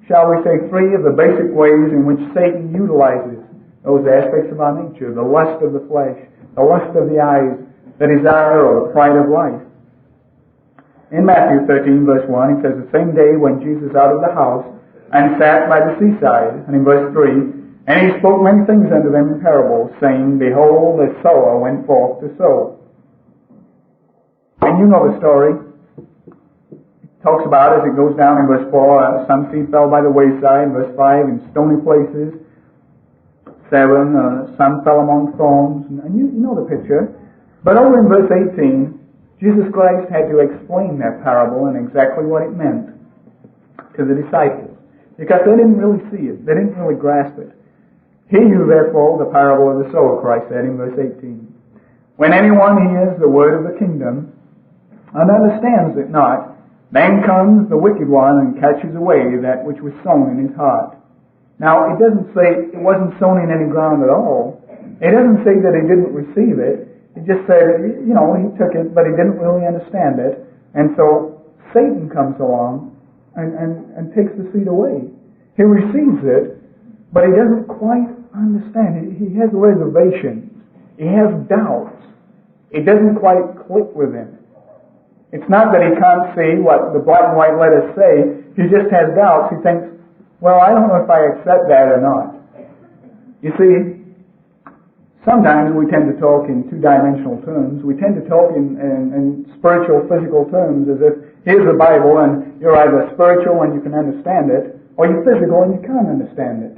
shall we say, 3 of the basic ways in which Satan utilizes those aspects of our nature: the lust of the flesh, the lust of the eyes, the desire or the pride of life. In Matthew 13, verse 1, it says, the same day when Jesus out of the house and sat by the seaside, and in verse 3, and he spoke many things unto them in parables, saying, behold, the sower went forth to sow. And you know the story. It talks about, as it goes down in verse 4, some seed fell by the wayside, verse 5, in stony places, 7, some fell among thorns, and you know the picture. But over in verse 18, Jesus Christ had to explain that parable and exactly what it meant to the disciples, because they didn't really see it. They didn't really grasp it. Hear you, therefore, the parable of the sower, Christ said in verse 18. When anyone hears the word of the kingdom and understands it not, then comes the wicked one and catches away that which was sown in his heart. Now, it doesn't say it wasn't sown in any ground at all. It doesn't say that he didn't receive it. It just said, he took it, but he didn't really understand it. And so Satan comes along and takes the seed away. He receives it, but he doesn't quite understand it. He has reservations. He has doubts. It doesn't quite click with him. It's not that he can't see what the black and white letters say. He just has doubts. He thinks, well, I don't know if I accept that or not. You see, sometimes we tend to talk in two-dimensional terms. We tend to talk in spiritual, physical terms, as if here's the Bible and you're either spiritual and you can understand it, or you're physical and you can't understand it.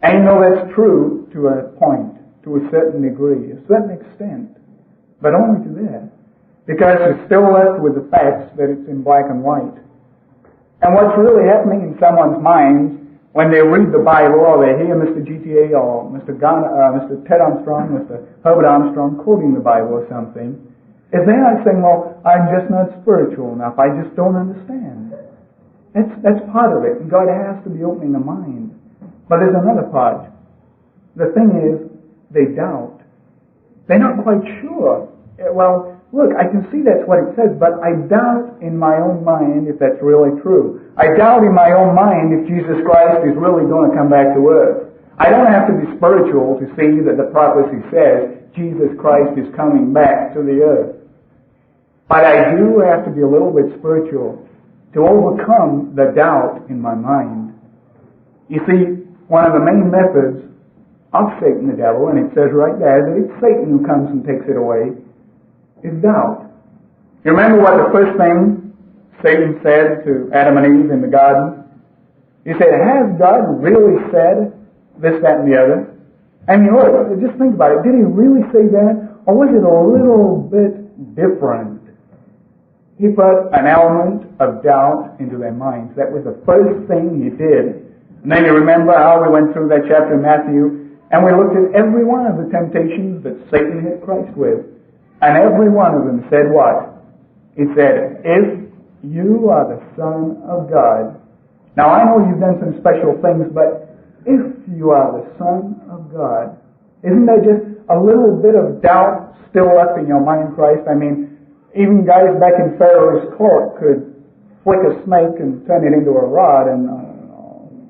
And you know that's true to a point, to a certain degree, a certain extent, but only to that. Because you're still left with the facts that it's in black and white. And what's really happening in someone's mind when they read the Bible or they hear Mr. GTA or Mr. Ted Armstrong, Mr. Herbert Armstrong quoting the Bible or something, is they are saying, well, I'm just not spiritual enough. I just don't understand. That's part of it. And God has to be opening the mind. But there's another part. The thing is, they doubt. They're not quite sure. Well, look, I can see that's what it says, but I doubt in my own mind if that's really true. I doubt in my own mind if Jesus Christ is really going to come back to earth. I don't have to be spiritual to see that the prophecy says Jesus Christ is coming back to the earth. But I do have to be a little bit spiritual to overcome the doubt in my mind. You see, one of the main methods of Satan the devil, and it says right there that it's Satan who comes and takes it away, is doubt. You remember what the first thing Satan said to Adam and Eve in the garden? He said, has God really said this, that, and the other? I mean, look, just think about it. Did he really say that? Or was it a little bit different? He put an element of doubt into their minds. That was the first thing he did. And then you remember how we went through that chapter in Matthew, and we looked at every one of the temptations that Satan hit Christ with. And every one of them said what? It said, if you are the Son of God. Now I know you've done some special things, but if you are the Son of God, isn't there just a little bit of doubt still left in your mind, Christ? I mean, even guys back in Pharaoh's court could flick a snake and turn it into a rod, and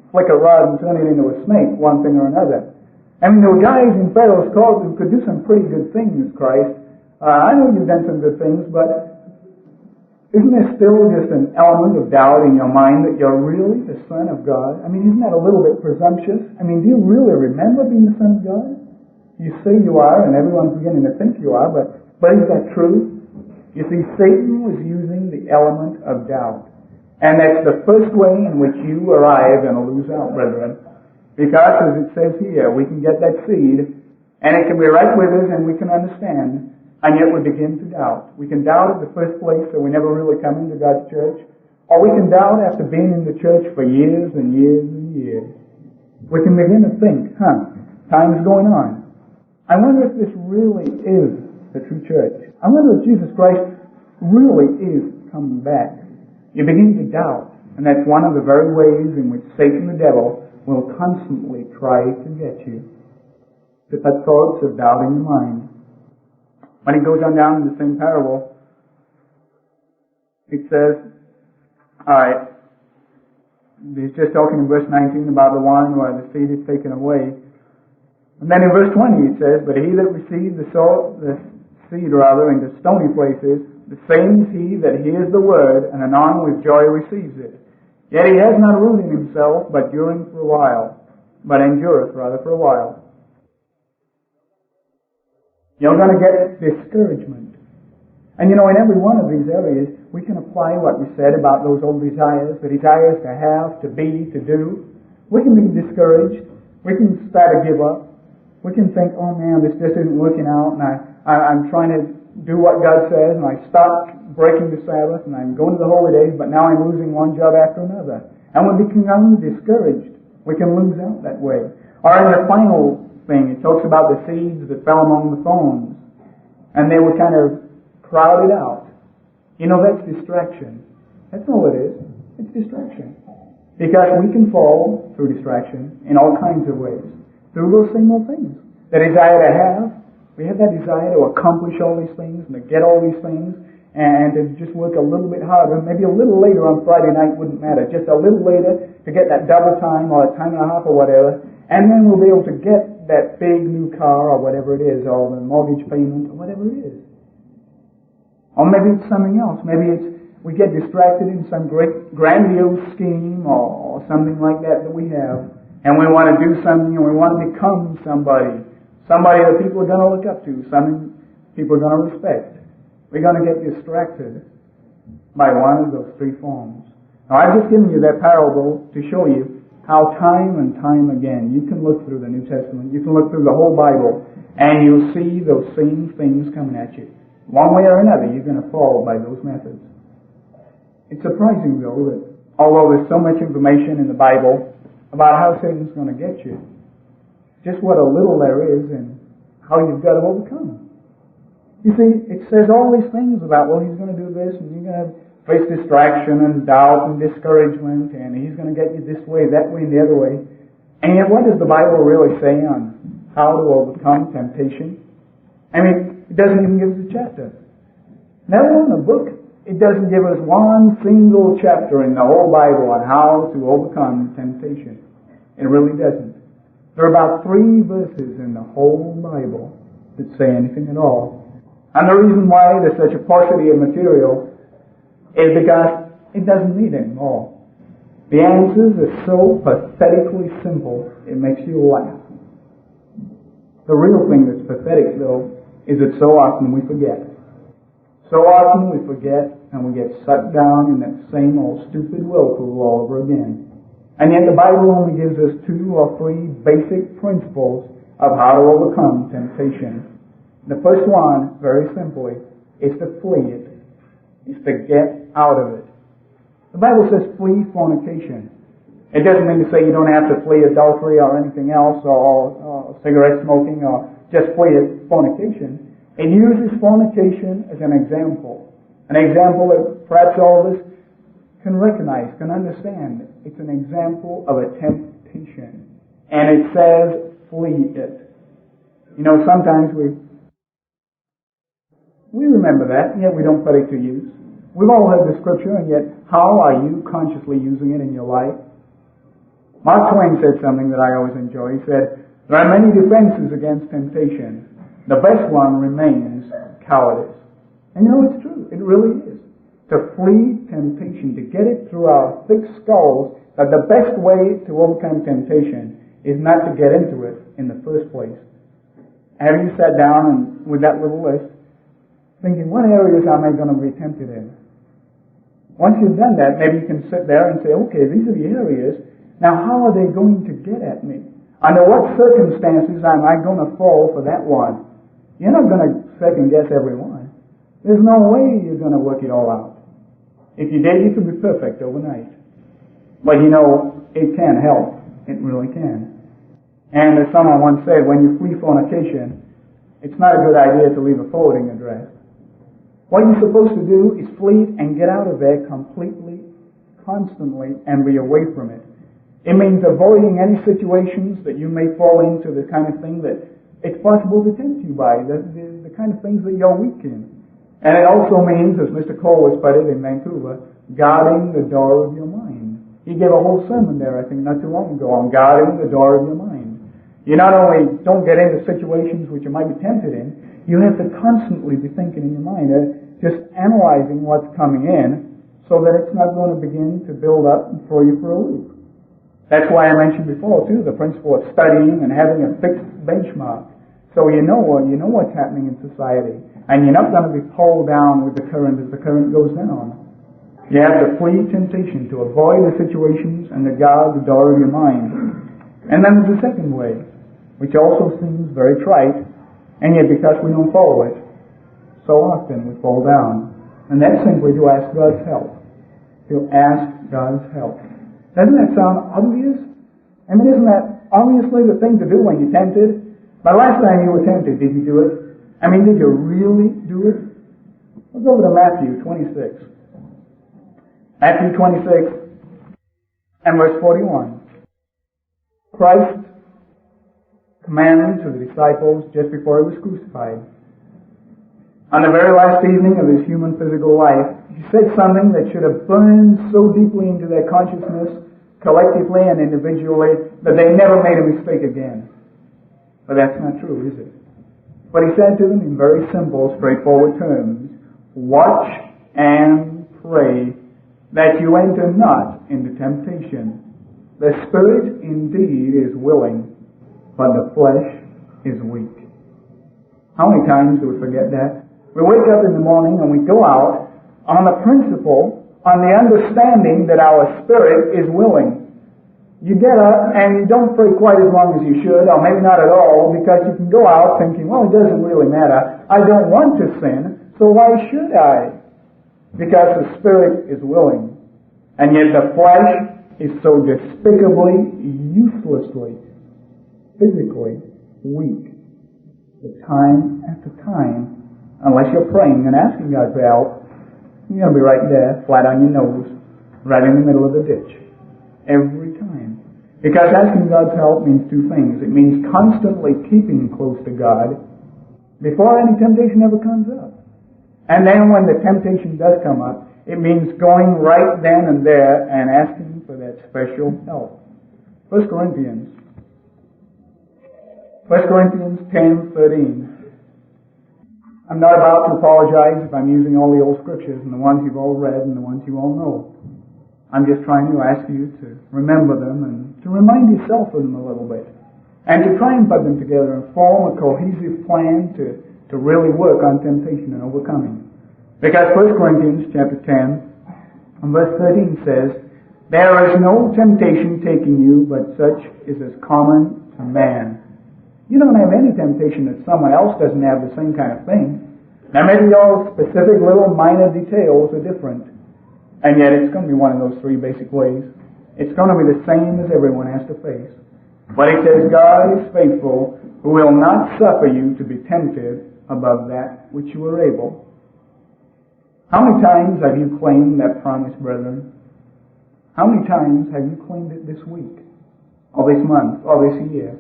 flick a rod and turn it into a snake, one thing or another. I mean, there were guys in Pharaoh's court who could do some pretty good things, Christ. I know you've done some good things, but isn't there still just an element of doubt in your mind that you're really the Son of God? I mean, isn't that a little bit presumptuous? I mean, do you really remember being the Son of God? You say you are, and everyone's beginning to think you are, but is that true? You see, Satan was using the element of doubt. And that's the first way in which you or I are going to lose out, brethren. Because, as it says here, we can get that seed, and it can be right with us, and we can understand, and yet we begin to doubt. We can doubt at the first place, so we never really come into God's church. Or we can doubt after being in the church for years and years and years. We can begin to think, time's going on. I wonder if this really is the true church. I wonder if Jesus Christ really is coming back. You begin to doubt, and that's one of the very ways in which Satan the devil will constantly try to get you. To put thoughts of doubt in your mind. When he goes on down in the same parable, it says, alright, he's just talking in verse 19 about the one where the seed is taken away. And then in verse 20 it says, but he that received the seed into stony places, the same is he that hears the word, and anon with joy receives it. Yet he has not root in himself, but endureth for a while. You're going to get discouragement. And in every one of these areas, we can apply what we said about those old desires, the desires to have, to be, to do. We can be discouraged. We can start to give up. We can think, oh man, this just isn't working out, and I'm trying to do what God says, and I stopped breaking the Sabbath, and I'm going to the holy days, but now I'm losing one job after another. And we become discouraged. We can lose out that way. Or in the final thing, it talks about the seeds that fell among the thorns, and they were kind of crowded out. That's distraction. That's all it is. It's distraction. Because we can fall through distraction in all kinds of ways. Through those same old things. The desire to have. We have that desire to accomplish all these things and to get all these things and to just work a little bit harder. Maybe a little later on Friday night wouldn't matter. Just a little later to get that double time or a time and a half or whatever. And then we'll be able to get that big new car or whatever it is, or the mortgage payment or whatever it is. Or maybe it's something else. Maybe it's we get distracted in some great grandiose scheme or something like that we have. And we want to do something and we want to become somebody that people are going to look up to, something people are going to respect. We're going to get distracted by one of those three forms. Now, I've just given you that parable to show you how time and time again you can look through the New Testament, you can look through the whole Bible, and you'll see those same things coming at you. One way or another, you're going to fall by those methods. It's surprising, though, that although there's so much information in the Bible about how Satan's going to get you, just what a little there is and how you've got to overcome. You see, it says all these things about, well, he's going to do this, and you're going to face distraction and doubt and discouragement, and he's going to get you this way, that way, and the other way. And yet, what does the Bible really say on how to overcome temptation? I mean, it doesn't even give us a chapter. Never in a book, it doesn't give us one single chapter in the whole Bible on how to overcome temptation. It really doesn't. There are about 3 verses in the whole Bible that say anything at all. And the reason why there's such a paucity of material is because it doesn't need any more. The answers are so pathetically simple, it makes you laugh. The real thing that's pathetic, though, is that so often we forget. So often we forget and we get sucked down in that same old stupid whirlpool all over again. And yet the Bible only gives us 2 or 3 basic principles of how to overcome temptation. The first one, very simply, is to flee it. Is to get out of it. The Bible says flee fornication. It doesn't mean to say you don't have to flee adultery or anything else or cigarette smoking or just flee fornication. It uses fornication as an example that perhaps all of us can recognize, can understand. It's an example of a temptation. And it says flee it. You know, sometimes we remember that, and yet we don't put it to use. We've all heard the scripture, and yet how are you consciously using it in your life? Mark Twain said something that I always enjoy. He said, there are many defenses against temptation. The best one remains cowardice. And you know, it's true. It really is. To flee temptation, to get it through our thick skulls, that the best way to overcome temptation is not to get into it in the first place. Have you sat down and with that little list, thinking, what areas am I going to be tempted in? Once you've done that, maybe you can sit there and say, okay, these are the areas. Now, how are they going to get at me? Under what circumstances am I going to fall for that one? You're not going to second guess every one. There's no way you're going to work it all out. If you did, you could be perfect overnight. But you know, it can help. It really can. And as someone once said, when you flee fornication, it's not a good idea to leave a forwarding address. What you're supposed to do is flee and get out of there completely, constantly, and be away from it. It means avoiding any situations that you may fall into, the kind of thing that it's possible to tempt you by, the kind of things that you're weak in. And it also means, as Mr. Cole has put it in Vancouver, guarding the door of your mind. He gave a whole sermon there, I think, not too long ago, on guarding the door of your mind. You not only don't get into situations which you might be tempted in, you have to constantly be thinking in your mind, just analyzing what's coming in, so that it's not going to begin to build up and throw you for a loop. That's why I mentioned before, too, the principle of studying and having a fixed benchmark. So you know what's happening in society. And you're not going to be pulled down with the current as the current goes down. You have to flee temptation, to avoid the situations and to guard the door of your mind. And then there's a second way, which also seems very trite, and yet because we don't follow it, so often we fall down. And that's simply to ask God's help. To ask God's help. Doesn't that sound obvious? I mean, isn't that obviously the thing to do when you're tempted? But last time you were tempted, did you do it? I mean, did you really do it? Let's go over to Matthew 26. Matthew 26 and verse 41. Christ commanded to the disciples just before he was crucified. On the very last evening of his human physical life, he said something that should have burned so deeply into their consciousness, collectively and individually, that they never made a mistake again. But that's not true, is it? But he said to them in very simple, straightforward terms, Watch and pray that you enter not into temptation. The spirit indeed is willing, but the flesh is weak. How many times do we forget that? We wake up in the morning and we go out on the principle, on the understanding that our spirit is willing. You get up and you don't pray quite as long as you should, or maybe not at all, because you can go out thinking, well, it doesn't really matter. I don't want to sin, so why should I? Because the spirit is willing. And yet the flesh is so despicably, uselessly, physically weak that time after time, unless you're praying and asking God for help, you're going to be right there, flat on your nose, right in the middle of the ditch. Every time. Because asking God's help means two things. It means constantly keeping close to God before any temptation ever comes up. And then when the temptation does come up, it means going right then and there and asking for that special help. 1 Corinthians 10:13. I'm not about to apologize if I'm using all the old scriptures and the ones you've all read and the ones you all know. I'm just trying to ask you to remember them and to remind yourself of them a little bit. And to try and put them together and form a cohesive plan to really work on temptation and overcoming. Because 1 Corinthians chapter 10 and verse 13 says, "There is no temptation taking you, but such is as common to man." You don't have any temptation that someone else doesn't have the same kind of thing. Now maybe all specific little minor details are different. And yet it's going to be one of those three basic ways. It's going to be the same as everyone has to face. But it says, God is faithful, who will not suffer you to be tempted above that which you are able. How many times have you claimed that promise, brethren? How many times have you claimed it this week, or this month, or this year?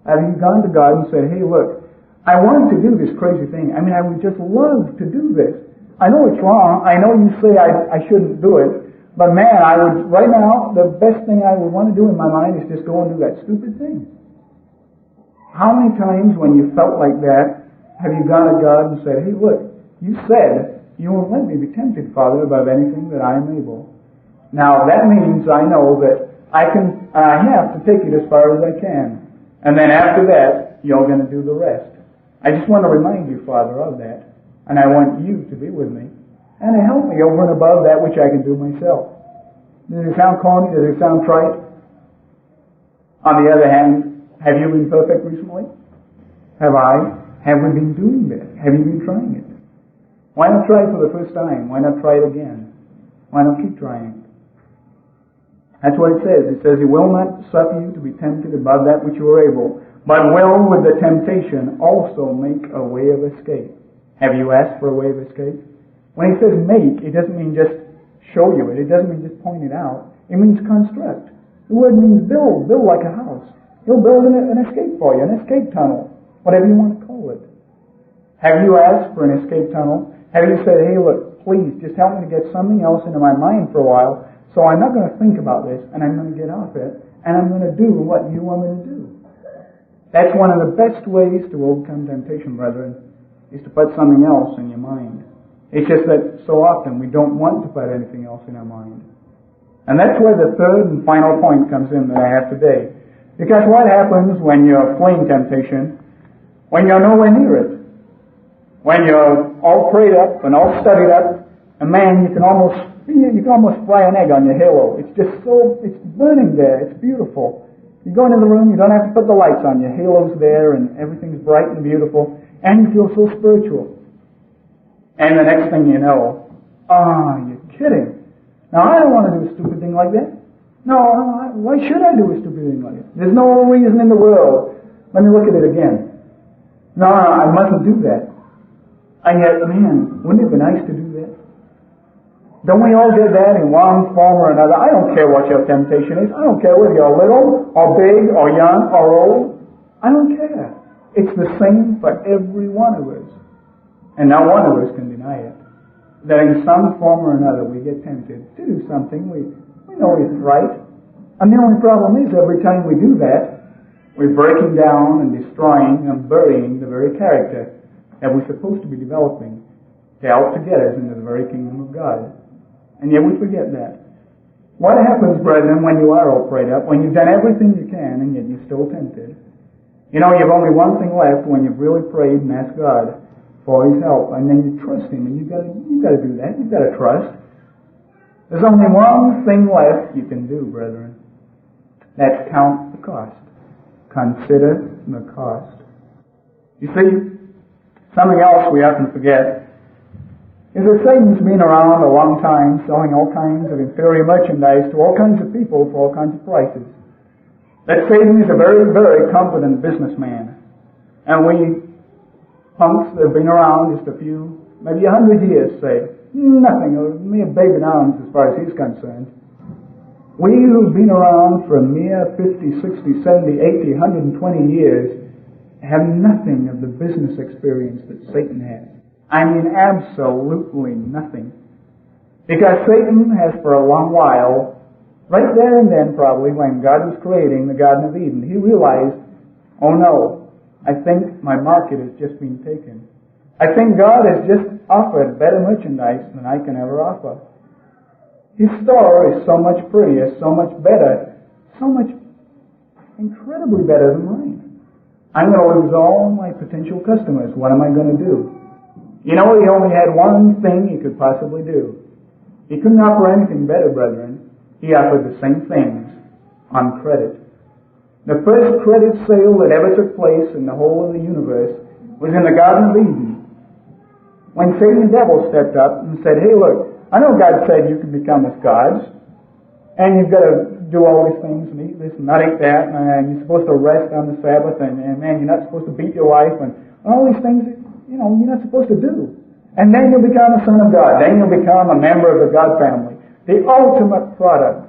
Have you gone to God and said, hey, look, I want to do this crazy thing. I mean, I would just love to do this. I know it's wrong. I know you say I shouldn't do it. But man, right now, the best thing I would want to do in my mind is just go and do that stupid thing. How many times when you felt like that, have you gone to God and said, hey, look, you said you won't let me be tempted, Father, above anything that I am able. Now, that means I know that I have to take it as far as I can. And then after that, you're going to do the rest. I just want to remind you, Father, of that. And I want you to be with me and to help me over and above that which I can do myself. Does it sound corny? Does it sound trite? On the other hand, have you been perfect recently? Have I? Have we been doing that? Have you been trying it? Why not try it for the first time? Why not try it again? Why not keep trying it? That's what it says. It says, He will not suffer you to be tempted above that which you are able, but will with the temptation also make a way of escape. Have you asked for a way of escape? When He says make, it doesn't mean just show you it. It doesn't mean just point it out. It means construct. The word means build like a house. He'll build an escape for you, an escape tunnel, whatever you want to call it. Have you asked for an escape tunnel? Have you said, hey, look, please, just help me to get something else into my mind for a while, so I'm not going to think about this, and I'm going to get off it, and I'm going to do what you want me to do. That's one of the best ways to overcome temptation, brethren, is to put something else in your mind. It's just that so often we don't want to put anything else in our mind. And that's where the third and final point comes in that I have today. Because what happens when you're fleeing temptation, when you're nowhere near it? When you're all prayed up and all studied up, and man, you can almost fry an egg on your halo. It's burning there. It's beautiful. You go into the room, you don't have to put the lights on. Your halo's there and everything's bright and beautiful, and you feel so spiritual. And the next thing you know, you're kidding. Now, I don't want to do a stupid thing like that. No, why should I do a stupid thing like that? There's no reason in the world. Let me look at it again. No, I mustn't do that. And yet, man, wouldn't it be nice to do that? Don't we all get that in one form or another? I don't care what your temptation is. I don't care whether you're little or big or young or old. I don't care. It's the same for every one of us. And not one of us can deny it. That in some form or another we get tempted to do something we know isn't right. And the only problem is every time we do that, we're breaking down and destroying and burying the very character that we're supposed to be developing. to help to get us into the very kingdom of God. And yet we forget that. What happens, brethren, when you are all prayed up, when you've done everything you can and yet you're still tempted? You know, you've only one thing left when you've really prayed and asked God for His help, and then you trust Him, and you've got to do that. You've got to trust. There's only one thing left you can do, brethren. That's count the cost. Consider the cost. You see, something else we often forget is that Satan's been around a long time selling all kinds of inferior merchandise to all kinds of people for all kinds of prices. That Satan is a very, very competent businessman. And we punks that have been around just a few, maybe 100 years, say, nothing, a mere baby in arms as far as he's concerned. We who've been around for a mere 50, 60, 70, 80, 120 years have nothing of the business experience that Satan has. I mean, absolutely nothing. Because Satan has for a long while, right there and then probably, when God was creating the Garden of Eden, he realized, oh no, I think my market has just been taken. I think God has just offered better merchandise than I can ever offer. His store is so much prettier, so much better, so much incredibly better than mine. I'm going to lose all my potential customers. What am I going to do? You know, he only had one thing he could possibly do. He couldn't offer anything better, brethren. He offered the same things on credit. The first credit sale that ever took place in the whole of the universe was in the Garden of Eden, when Satan the devil stepped up and said, hey, look, I know God said you can become as gods, and you've got to do all these things and eat this and not eat that, and you're supposed to rest on the Sabbath, and man, you're not supposed to beat your wife, and all these things you're not supposed to do. And then you'll become a son of God. Then you'll become a member of the God family. The ultimate product,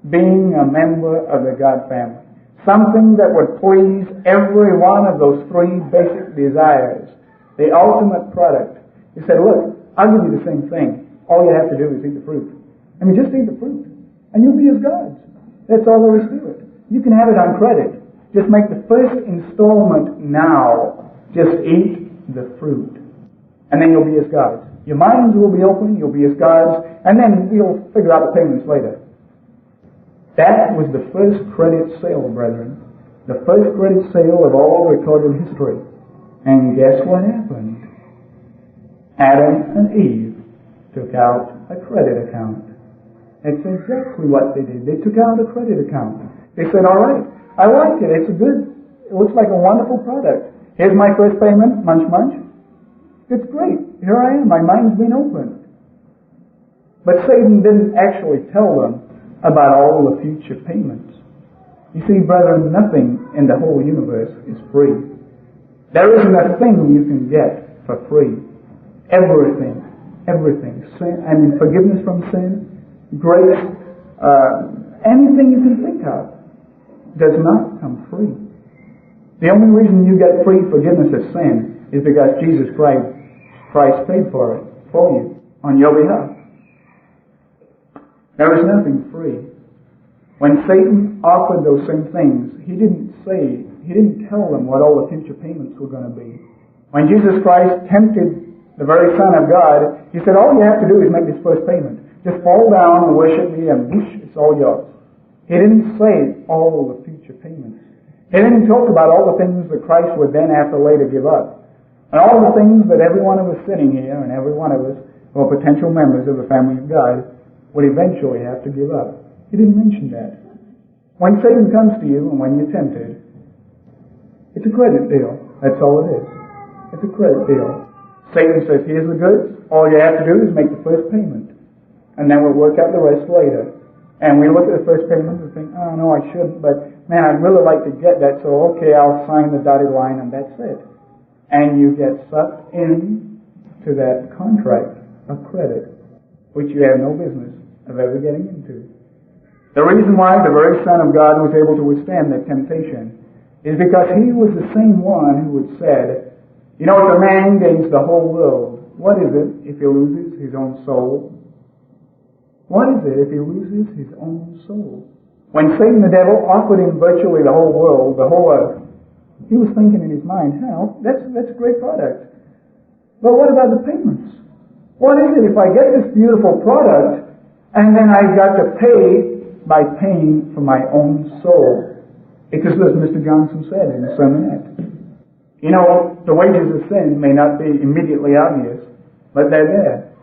being a member of the God family. Something that would please every one of those three basic desires. The ultimate product. He said, look, I'll give you the same thing. All you have to do is eat the fruit. I mean, just eat the fruit. And you'll be as gods. That's all there is to it. You can have it on credit. Just make the first installment now. Just eat the fruit. And then you'll be as gods. Your minds will be open, you'll be as gods, and then you'll figure out the payments later. That was the first credit sale, brethren. The first credit sale of all recorded history. And guess what happened? Adam and Eve took out a credit account. That's exactly what they did. They took out a credit account. They said, all right, I like it. It looks like a wonderful product. Here's my first payment, munch, munch. It's great. Here I am. My mind's been opened. But Satan didn't actually tell them about all the future payments. You see, brethren, nothing in the whole universe is free. There isn't a thing you can get for free. Everything. Sin, forgiveness from sin, grace, anything you can think of does not come free. The only reason you get free forgiveness of sin is because Jesus Christ paid for it, for you, on your behalf. There is nothing free. When Satan offered those same things, he didn't tell them what all the future payments were going to be. When Jesus Christ tempted the very Son of God, he said, all you have to do is make this first payment. Just fall down and worship me and whoosh, it's all yours. He didn't say all the future payments. He didn't talk about all the things that Christ would then have to later give up. And all the things that every one of us sitting here and every one of us who are potential members of the family of God would eventually have to give up. He didn't mention that. When Satan comes to you and when you're tempted, it's a credit deal. That's all it is. It's a credit deal. Satan says, here's the goods. All you have to do is make the first payment. And then we'll work out the rest later. And we look at the first payment and think, oh, no, I shouldn't, but man, I'd really like to get that, so okay, I'll sign the dotted line and that's it. And you get sucked in to that contract of credit, which you have no business of ever getting into. The reason why the very Son of God was able to withstand that temptation is because he was the same one who had said, you know, if a man gains the whole world, what is it if he loses his own soul? What is it if he loses his own soul? When Satan the devil offered him virtually the whole world, the whole earth, he was thinking in his mind, that's a great product. But what about the payments? What is it if I get this beautiful product and then I've got to pay by paying for my own soul? Because as Mr. Johnson said in the sermonette, you know, the wages of sin may not be immediately obvious, but they're there.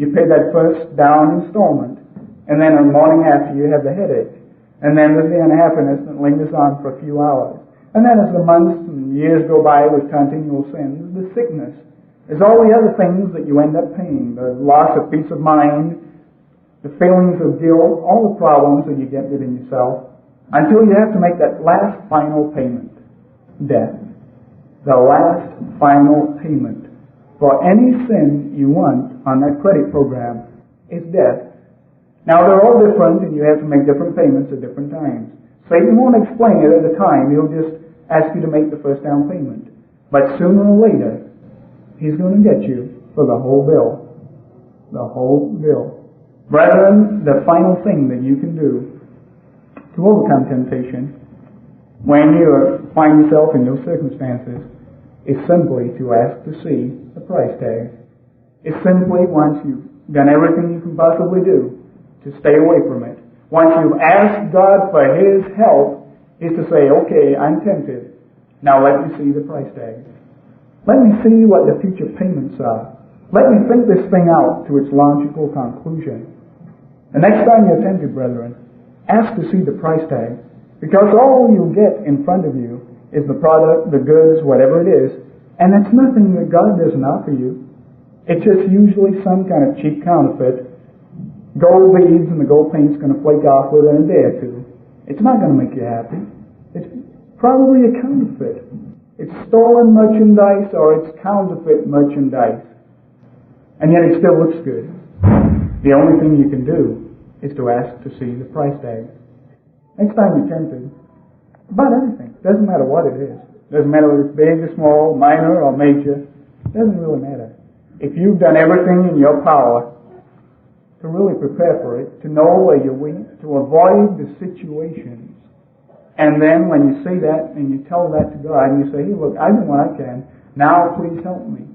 You pay that first down installment, and then on the morning after you have the headache, and then there's the unhappiness that lingers on for a few hours. And then as the months and years go by with continual sins, the sickness, there's all the other things that you end up paying, the loss of peace of mind, the feelings of guilt, all the problems that you get within yourself, until you have to make that last final payment, death. The last final payment for any sin you want on that credit program is death. Now they're all different and you have to make different payments at different times. Satan won't explain it at the time, he'll just ask you to make the first down payment. But sooner or later, he's going to get you for the whole bill. The whole bill. Brethren, the final thing that you can do to overcome temptation when you find yourself in those circumstances is simply to ask to see the price tag. It's simply, once you've done everything you can possibly do to stay away from it, once you've asked God for His help, is to say, okay, I'm tempted. Now let me see the price tag. Let me see what the future payments are. Let me think this thing out to its logical conclusion. The next time you're tempted, brethren, ask to see the price tag, because all you'll get in front of you is the product, the goods, whatever it is, and it's nothing that God doesn't offer you. It's just usually some kind of cheap counterfeit. Gold beads and the gold paint's going to flake off within a day or two. It's not going to make you happy. It's probably a counterfeit. It's stolen merchandise or it's counterfeit merchandise. And yet it still looks good. The only thing you can do is to ask to see the price tag. Next time you're tempted, about anything, doesn't matter what it is. Doesn't matter whether it's big or small, minor or major. Doesn't really matter. If you've done everything in your power to really prepare for it, to know where you're weak, to avoid the situations, and then when you say that and you tell that to God and you say, hey, look, I do what I can, now please help me.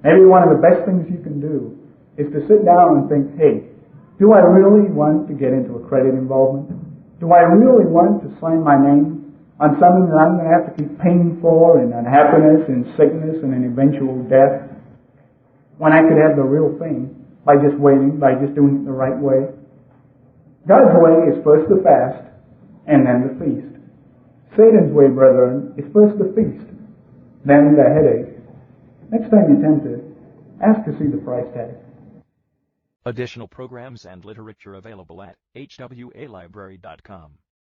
Maybe one of the best things you can do is to sit down and think, hey, do I really want to get into a credit involvement? Do I really want to sign my name on something that I'm going to have to keep paying for in unhappiness, in sickness, and in eventual death, when I could have the real thing by just waiting, by just doing it the right way? God's way is first the fast, and then the feast. Satan's way, brethren, is first the feast, then the headache. Next time you're tempted, ask to see the price tag. Additional programs and literature available at hwalibrary.com.